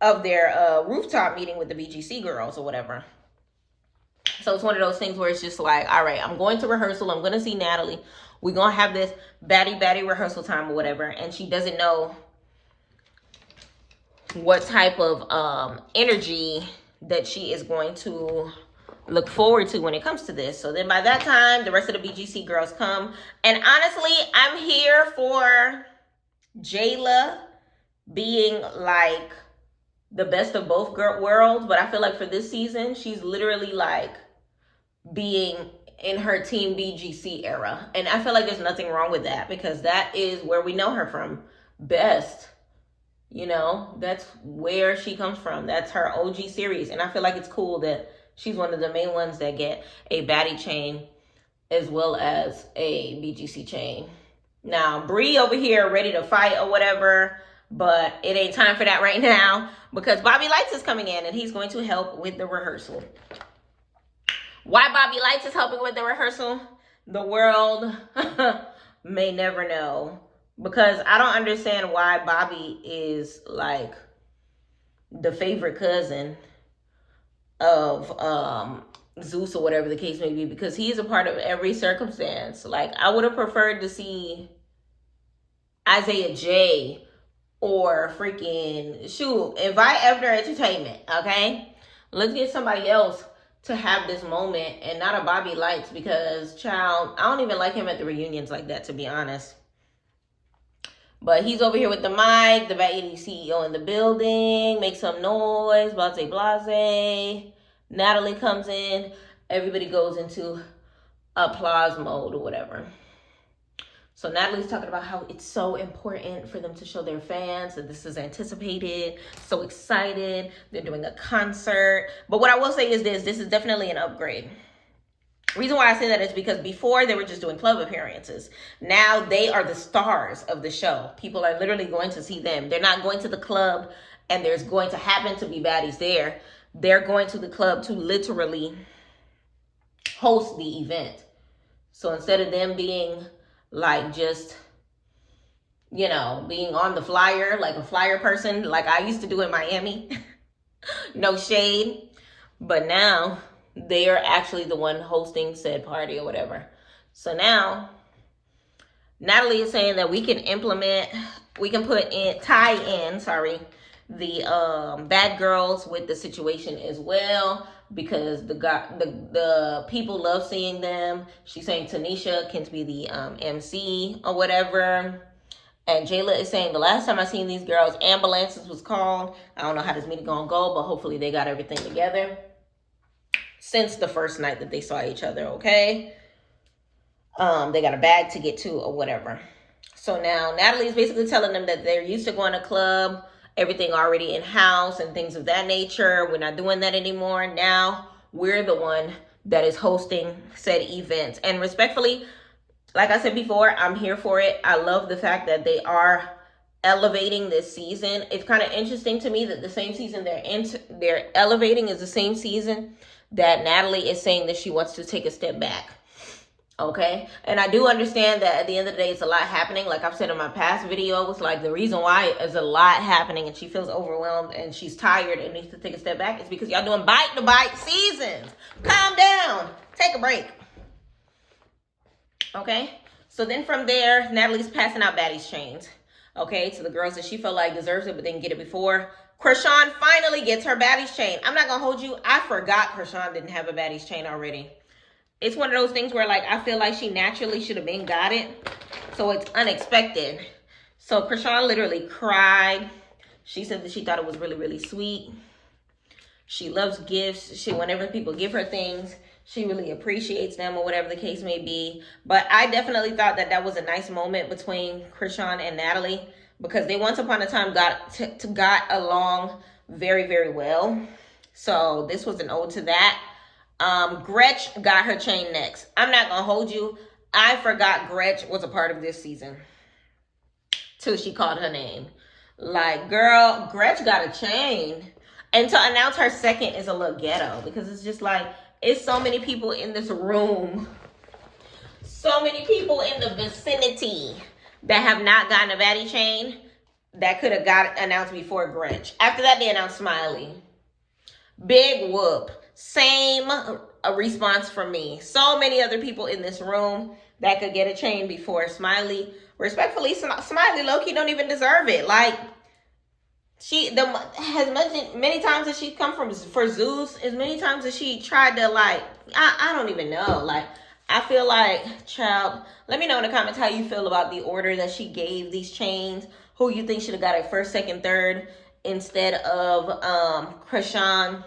of their rooftop meeting with the BGC girls or whatever. So it's one of those things where it's just like, all right, I'm going to rehearsal. I'm going to see Natalie. We're going to have this baddie rehearsal time or whatever. And she doesn't know what type of energy that she is going to look forward to when it comes to this. So then by that time, the rest of the BGC girls come. And honestly, I'm here for Jayla being like the best of both worlds. But I feel like for this season, she's literally like being in her Team BGC era. And I feel like there's nothing wrong with that, because that is where we know her from best. You know, that's where she comes from. That's her OG series. And I feel like it's cool that she's one of the main ones that get a baddie chain as well as a BGC chain. Now, Bree over here ready to fight or whatever, but it ain't time for that right now because Bobby Lights is coming in and he's going to help with the rehearsal. Why Bobby Lights is helping with the rehearsal, the world may never know, because I don't understand why Bobby is like the favorite cousin of Zeus or whatever the case may be, because he is a part of every circumstance. Like, I would have preferred to see Isaiah J or freaking, shoot, invite Evner Entertainment, okay? Let's get somebody else to have this moment and not a Bobby Lights, because, child, I don't even like him at the reunions like that, to be honest. But he's over here with the mic, the Baddies CEO in the building, make some noise, blase, blase. Natalie comes in, everybody goes into applause mode or whatever. So Natalie's talking about how it's so important for them to show their fans that this is anticipated, so excited. They're doing a concert. But what I will say is this is definitely an upgrade. Reason why I say that is because before they were just doing club appearances. Now they are the stars of the show. People are literally going to see them. They're not going to the club and there's going to happen to be baddies there. They're going to the club to literally host the event. So instead of them being like just, you know, being on the flyer, like a flyer person, like I used to do in Miami, no shade, but now they are actually the one hosting said party or whatever. So now Natalie is saying that we can tie in the bad girls with the situation as well, because the people love seeing them. She's saying Tanisha can be the MC or whatever. And Jayla is saying the last time I seen these girls, ambulances was called. I don't know how this meeting gonna go, but hopefully they got everything together since the first night that they saw each other, okay? They got a bag to get to or whatever. So now Natalie's basically telling them that they're used to going to club, everything already in-house and things of that nature. We're not doing that anymore. Now we're the one that is hosting said events. And respectfully, like I said before, I'm here for it. I love the fact that they are elevating this season. It's kind of interesting to me that the same season they're elevating is the same season that Natalie is saying that she wants to take a step back. Okay, and I do understand that at the end of the day, it's a lot happening. Like I've said in my past videos, like the reason why is a lot happening and she feels overwhelmed and she's tired and needs to take a step back is because y'all doing bite-to-bite seasons. Calm down. Take a break. Okay, so then from there, Natalie's passing out baddies chains, okay, to the girls that she felt like deserves it but didn't get it before. Krishan finally gets her baddies chain. I'm not gonna hold you. I forgot Krishan didn't have a baddies chain already. It's one of those things where, like, I feel like she naturally should have been got it. So it's unexpected. So Krishan literally cried. She said that she thought it was really, really sweet. She loves gifts. Whenever people give her things, she really appreciates them or whatever the case may be. But I definitely thought that that was a nice moment between Krishan and Natalie, because they once upon a time got along very, very well. So this was an ode to that. Gretch got her chain next. I'm not gonna hold you. I forgot Gretch was a part of this season till she called her name. Like, girl, Gretch got a chain. And to announce her second is a little ghetto, because it's just like, it's so many people in this room, so many people in the vicinity that have not gotten a baddie chain that could have got announced before Gretch. After that, they announced Smiley. Big whoop. Same a response from me. So many other people in this room that could get a chain before Smiley. Respectfully, Smiley low-key don't even deserve it. Like, many times as she come for Zeus, as many times as she tried to, like, I don't even know. Like, I feel like, child, let me know in the comments how you feel about the order that she gave these chains. Who you think should have got it first, second, third, instead of Krishan,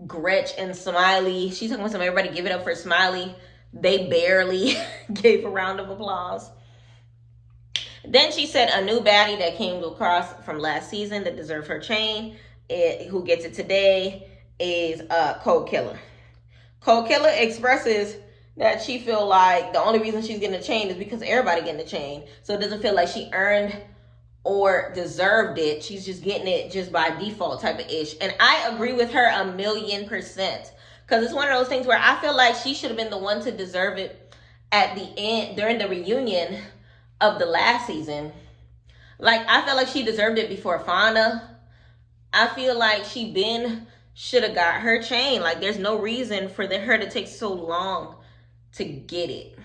Gretch, and Smiley. She's talking about everybody give it up for Smiley. They barely gave a round of applause. Then she said a new baddie that came across from last season that deserved her chain, who gets it today, is Cold Killer. Cold Killer expresses that she feel like the only reason she's getting a chain is because everybody getting a chain. So it doesn't feel like she earned or deserved it. She's just getting it just by default type of ish. And I agree with her 1,000,000%. Because it's one of those things where I feel like she should have been the one to deserve it at the end, during the reunion of the last season. Like, I feel like she deserved it before Fauna. I feel like she should have got her chain. Like, there's no reason for her to take so long to get it.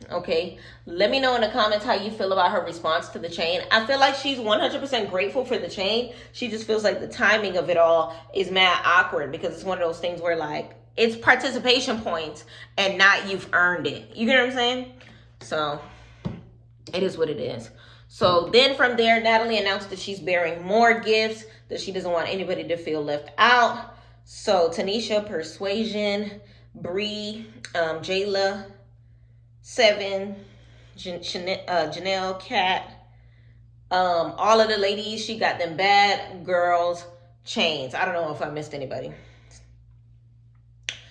Okay, let me know in the comments how you feel about her response to the chain. I feel like she's 100% grateful for the chain. She just feels like the timing of it all is mad awkward, because it's one of those things where, like, it's participation points and not you've earned it. You get what I'm saying? So it is what it is. So then from there, Natalie announced that she's bearing more gifts, that she doesn't want anybody to feel left out. So Tanisha, Persuasion, Bree, Jayla, 7, Janelle, Cat, all of the ladies, she got them bad girls chains. I don't know if I missed anybody.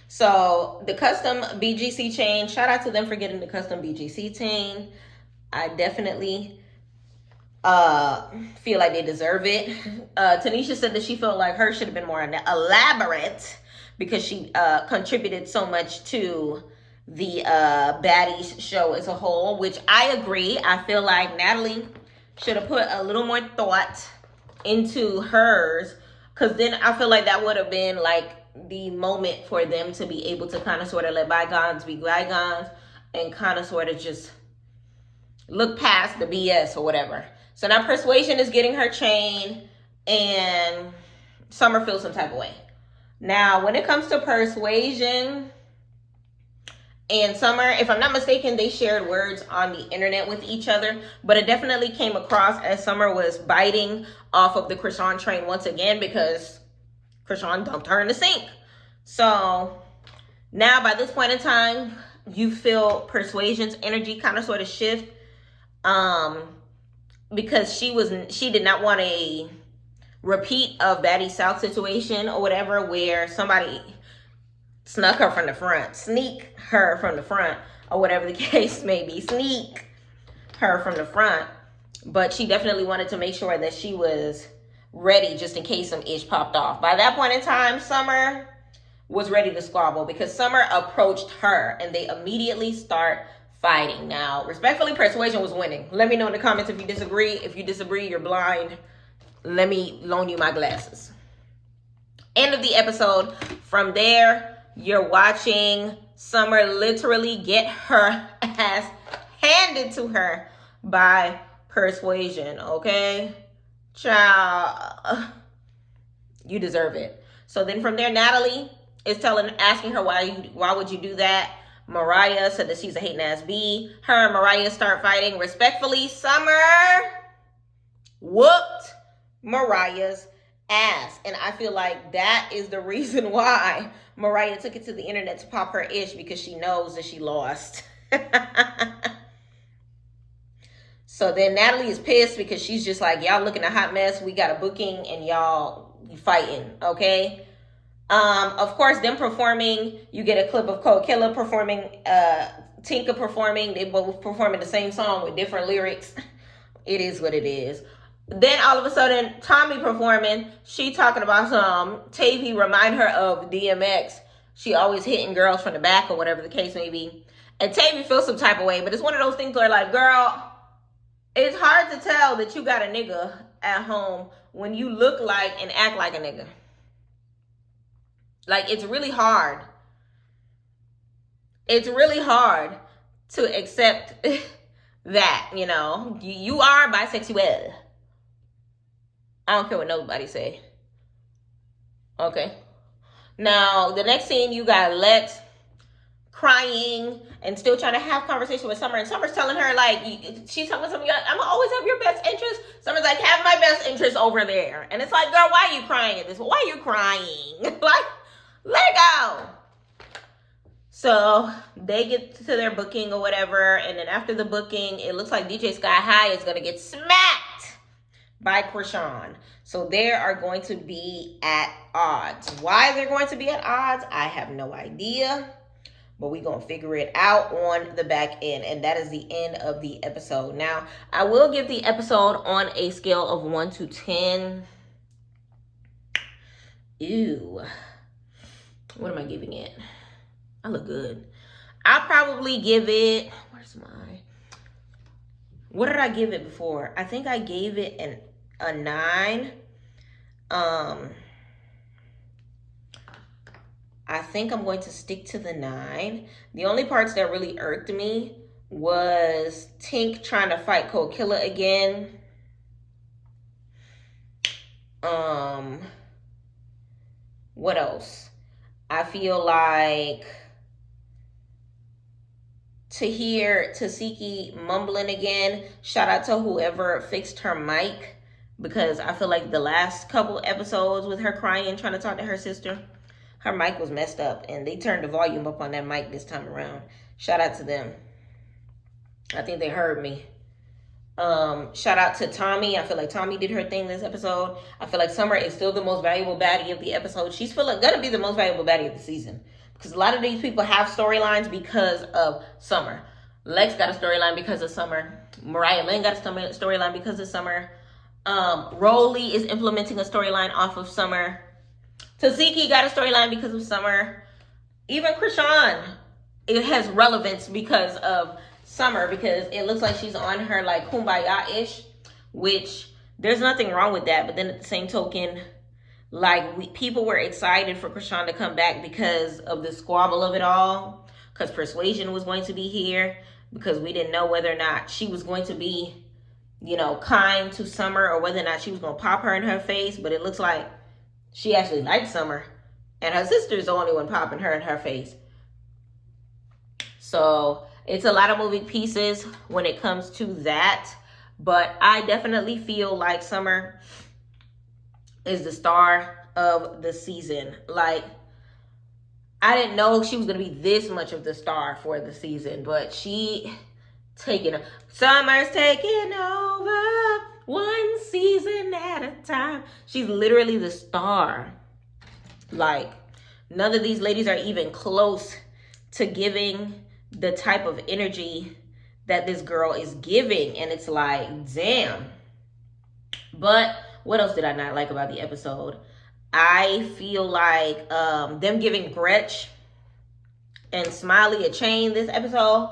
So the custom BGC chain, shout out to them for getting the custom BGC chain. I definitely feel like they deserve it. Tanisha said that she felt like hers should have been more elaborate because she contributed so much to the Baddies show as a whole, which I agree. I feel like Natalie should have put a little more thought into hers, because then I feel like that would have been like the moment for them to be able to kind of sort of let bygones be bygones and kind of sort of just look past the BS or whatever. So now Persuasion is getting her chain and Summer feels some type of way. Now, when it comes to Persuasion and Summer, if I'm not mistaken, they shared words on the internet with each other, but it definitely came across as Summer was biting off of the Krishan train once again because Krishan dumped her in the sink. So now by this point in time, you feel Persuasion's energy kind of sort of shift, because she did not want a repeat of Baddie South situation or whatever, where somebody sneak her from the front, or whatever the case may be, sneak her from the front. But she definitely wanted to make sure that she was ready just in case some ish popped off. By that point in time, Summer was ready to squabble because Summer approached her and they immediately start fighting. Now, respectfully, Persuasion was winning. Let me know in the comments if you disagree. If you disagree, you're blind. Let me loan you my glasses. End of the episode. From there, you're watching Summer literally get her ass handed to her by Persuasion, okay? Child, you deserve it. So then from there, Natalie is asking her why would you do that? Mariah said that she's a hating ass bee. Her and Mariah start fighting. Respectfully, Summer whooped Mariah's ass. And I feel like that is the reason why Mariah took it to the internet to pop her ish, because she knows that she lost. So then Natalie is pissed because she's just like, y'all looking a hot mess. We got a booking and y'all fighting, okay? Of course, them performing, you get a clip of Cold Killer performing, Tinka performing. They both performing the same song with different lyrics. It is what it is. Then all of a sudden, Tommy performing. She talking about some Tavy remind her of DMX. She always hitting girls from the back or whatever the case may be. And Tavy feels some type of way, but it's one of those things where like, girl, it's hard to tell that you got a nigga at home when you look like and act like a nigga. Like, it's really hard. It's really hard to accept that, you know. You are bisexual. I don't care what nobody say. Okay. Now, the next scene, you got Lex crying and still trying to have conversation with Summer. And Summer's telling her, like, she's telling Summer, I'm going to always have your best interest. Summer's like, have my best interest over there. And it's like, girl, why are you crying at this? Why are you crying? Like, let it go. So they get to their booking or whatever. And then after the booking, it looks like DJ Sky High is going to get smacked by Krishan. So they are going to be at odds. Why they're going to be at odds, I have no idea. But we're going to figure it out on the back end. And that is the end of the episode. Now, I will give the episode on a scale of 1 to 10. Ew. What am I giving it? I look good. I'll probably give it... What did I give it before? I think I gave it a 9. I think I'm going to stick to the 9. The only parts that really irked me was Tink trying to fight Cold Killer again. What else? I feel like to hear Tasiki mumbling again. Shout out to whoever fixed her mic, because I feel like the last couple episodes with her crying and trying to talk to her sister, her mic was messed up, and they turned the volume up on that mic this time around. Shout out to them. I think they heard me. Shout out to Tommy. I feel like Tommy did her thing this episode. I feel like Summer is still the most valuable baddie of the episode. She's gonna be the most valuable baddie of the season. Because a lot of these people have storylines because of Summer. Lex got a storyline because of Summer. Mariah Lynn got a storyline because of Summer. Rollie is implementing a storyline off of Summer. Taziki got a storyline because of Summer. Even Krishan, it has relevance because of Summer, because it looks like she's on her like kumbaya-ish, which there's nothing wrong with that. But then at the same token, like people were excited for Krishan to come back because of the squabble of it all, because Persuasion was going to be here, because we didn't know whether or not she was going to be, you know, kind to Summer or whether or not she was going to pop her in her face. But it looks like she actually likes Summer, and her sister's the only one popping her in her face. So it's a lot of moving pieces when it comes to that. But I definitely feel like Summer is the star of the season. Like, I didn't know she was going to be this much of the star for the season, but Summer's taking over one season at a time. She's literally the star. Like, none of these ladies are even close to giving the type of energy that this girl is giving. And it's like, damn. But what else did I not like about the episode? I feel like them giving Gretch and Smiley a chain this episode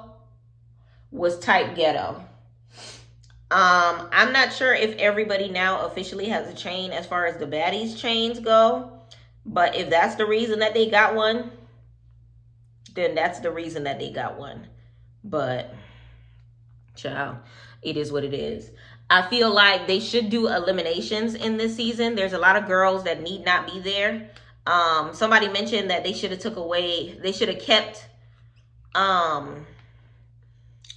was type ghetto. I'm not sure if everybody now officially has a chain as far as the baddies chains go. But if that's the reason that they got one, then that's the reason that they got one. But, child, it is what it is. I feel like they should do eliminations in this season. There's a lot of girls that need not be there. Somebody mentioned that they should have kept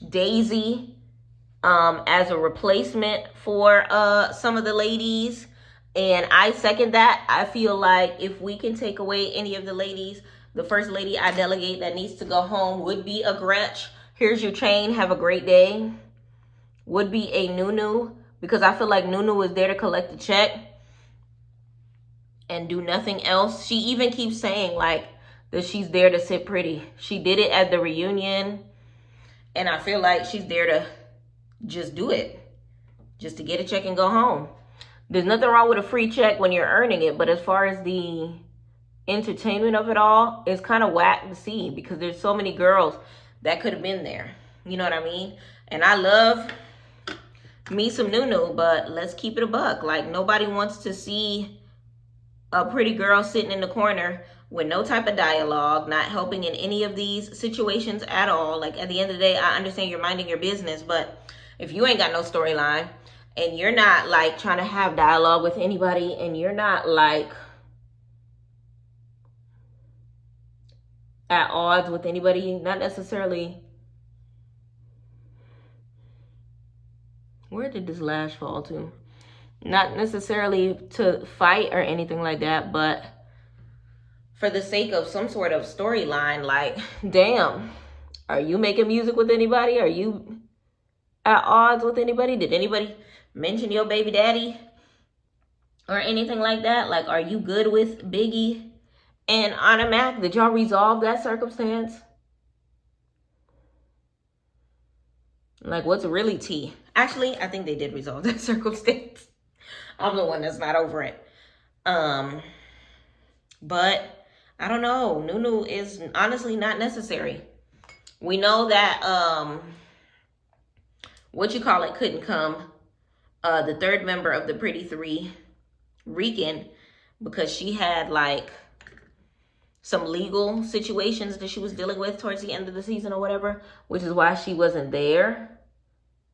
Daisy as a replacement for some of the ladies. And I second that. I feel like if we can take away any of the ladies, the first lady I delegate that needs to go home would be a Gretch. Here's your chain. Have a great day. Would be a Nunu, because I feel like Nunu is there to collect the check and do nothing else. She even keeps saying like that she's there to sit pretty. She did it at the reunion, and I feel like she's there to just do it, just to get a check and go home. There's nothing wrong with a free check when you're earning it, but as far as the entertainment of it all, it's kind of whack to see, because there's so many girls that could have been there. You know what I mean? And I love me some Nunu, but let's keep it a buck. Like, nobody wants to see a pretty girl sitting in the corner with no type of dialogue, not helping in any of these situations at all. Like, at the end of the day, I understand you're minding your business, but if you ain't got no storyline and you're not like trying to have dialogue with anybody, and you're not like at odds with anybody, not necessarily. Where did this lash fall to? Not necessarily to fight or anything like that, but for the sake of some sort of storyline. Like, damn, are you making music with anybody? Are you at odds with anybody? Did anybody mention your baby daddy or anything like that? Like, are you good with Biggie and Anna Mac? Did y'all resolve that circumstance? Like, what's really tea? Actually, I think they did resolve that circumstance. I'm the one that's not over it. But I don't know. Nunu is honestly not necessary. We know that couldn't come. The third member of the Pretty Three, Rican, because she had like some legal situations that she was dealing with towards the end of the season or whatever, which is why she wasn't there.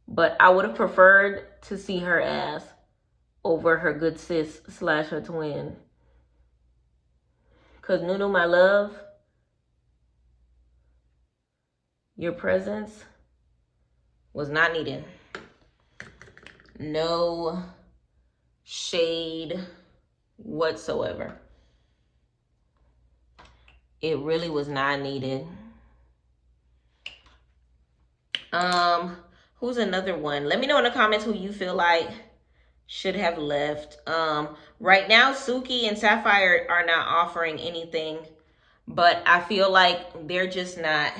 But I would have preferred to see her ass over her good sis / her twin. Because Nunu, my love, your presence was not needed. No shade whatsoever. It really was not needed. Who's another one? Let me know in the comments who you feel like should have left. Right now, Suki and Sapphire are not offering anything, but I feel like they're just not.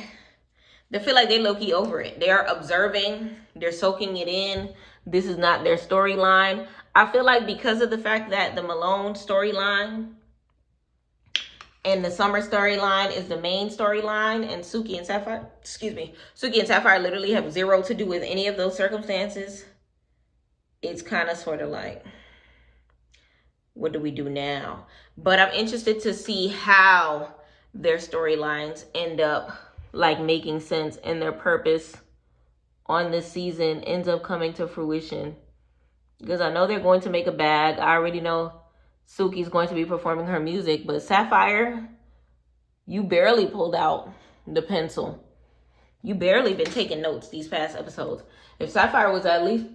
They feel like they're low-key over it. They're observing. They're soaking it in. This is not their storyline. I feel like because of the fact that the Malone storyline and the Summer storyline is the main storyline, and Suki and Sapphire literally have zero to do with any of those circumstances. It's kind of sort of like, what do we do now? But I'm interested to see how their storylines end up like making sense, and their purpose on this season ends up coming to fruition. Because I know they're going to make a bag. I already know Suki's going to be performing her music, but Sapphire, you barely pulled out the pencil. You barely been taking notes these past episodes. If Sapphire was at least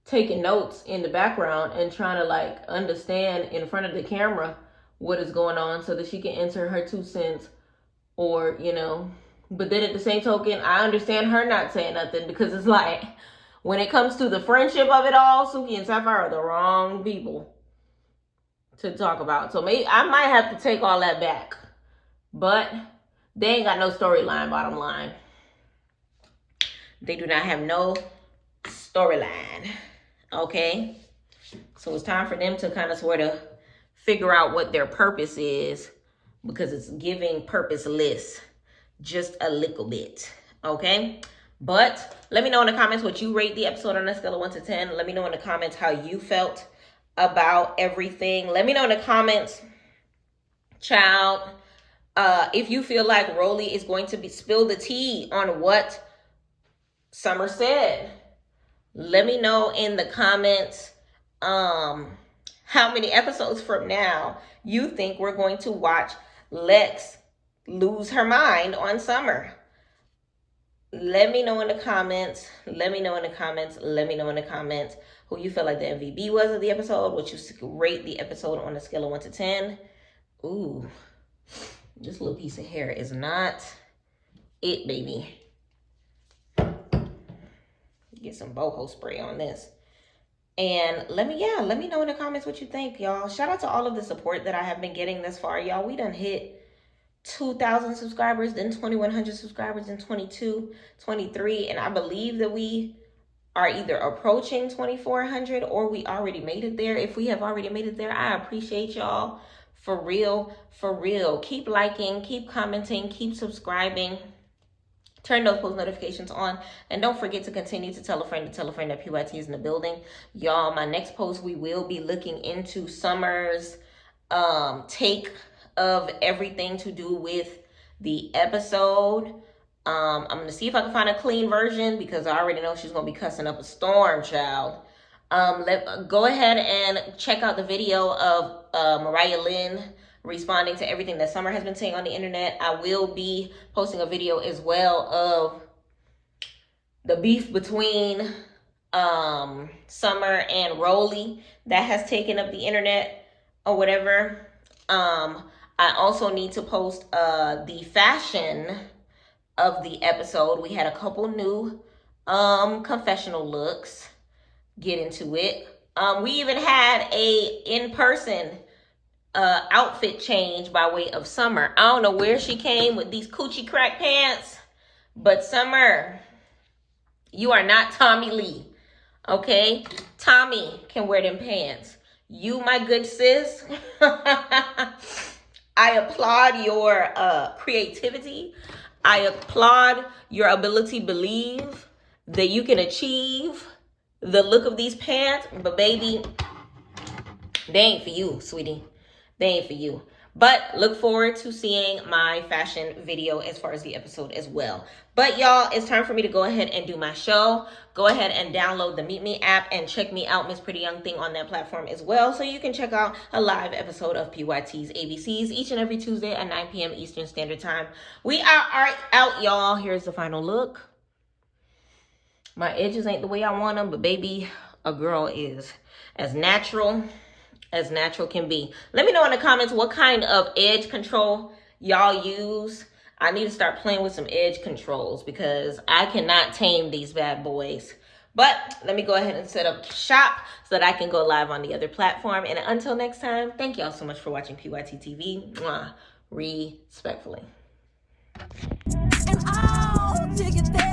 taking notes in the background and trying to like understand in front of the camera what is going on so that she can enter her 2 cents, or, you know. But then at the same token, I understand her not saying nothing, because it's like, when it comes to the friendship of it all, Suki and Sapphire are the wrong people to talk about. So maybe I might have to take all that back. But they ain't got no storyline, bottom line. They do not have no storyline. Okay? So it's time for them to kind of sort of figure out what their purpose is, because it's giving purposeless just a little bit. Okay? But let me know in the comments what you rate the episode on a scale of 1 to 10. Let me know in the comments how you felt about everything. Let me know in the comments, child, if you feel like Rollie is going to spill the tea on what Summer said. Let me know in the comments how many episodes from now you think we're going to watch Lex lose her mind on Summer. Let me know in the comments. Let me know in the comments. Let me know in the comments who you feel like the MVP was of the episode, what you rate the episode on a scale of 1 to 10. Ooh, this little piece of hair is not it, baby. Get some boho spray on this. And let me know in the comments what you think, y'all. Shout out to all of the support that I have been getting this far, y'all. We done hit 2,000 subscribers, then 2,100 subscribers, then 22, 23, and I believe that we are either approaching 2,400 or we already made it there. If we have already made it there, I appreciate y'all. For real, for real. Keep liking, keep commenting, keep subscribing. Turn those post notifications on, and don't forget to continue to tell a friend that PYT is in the building. Y'all, my next post, we will be looking into Summer's take of everything to do with the episode. I'm gonna see if I can find a clean version, because I already know she's gonna be cussing up a storm, child. Go ahead and check out the video of Mariah Lynn responding to everything that Summer has been saying on the internet. I will be posting a video as well of the beef between Summer and Rollie that has taken up the internet or whatever. I also need to post the fashion of the episode. We had a couple new confessional looks. Get into it. We even had a in-person outfit change by way of Summer. I don't know where she came with these coochie crack pants, but Summer, you are not Tommy Lee, okay? Tommy can wear them pants. You, my good sis, I applaud your creativity. I applaud your ability to believe that you can achieve the look of these pants, but baby, they ain't for you, sweetie. They ain't for you. But look forward to seeing my fashion video as far as the episode as well. But y'all, it's time for me to go ahead and do my show. Go ahead and download the Meet Me app and check me out, Miss Pretty Young Thing, on that platform as well, so you can check out a live episode of PYT's ABCs each and every Tuesday at 9 p.m. Eastern Standard Time. We are out, y'all. Here's the final look. My edges ain't the way I want them, but baby, a girl is as natural can be. Let me know in the comments what kind of edge control y'all use. I need to start playing with some edge controls because I cannot tame these bad boys. But let me go ahead and set up shop so that I can go live on the other platform. And until next time, thank y'all so much for watching PYT TV. Mwah. Respectfully. And I'll take it there.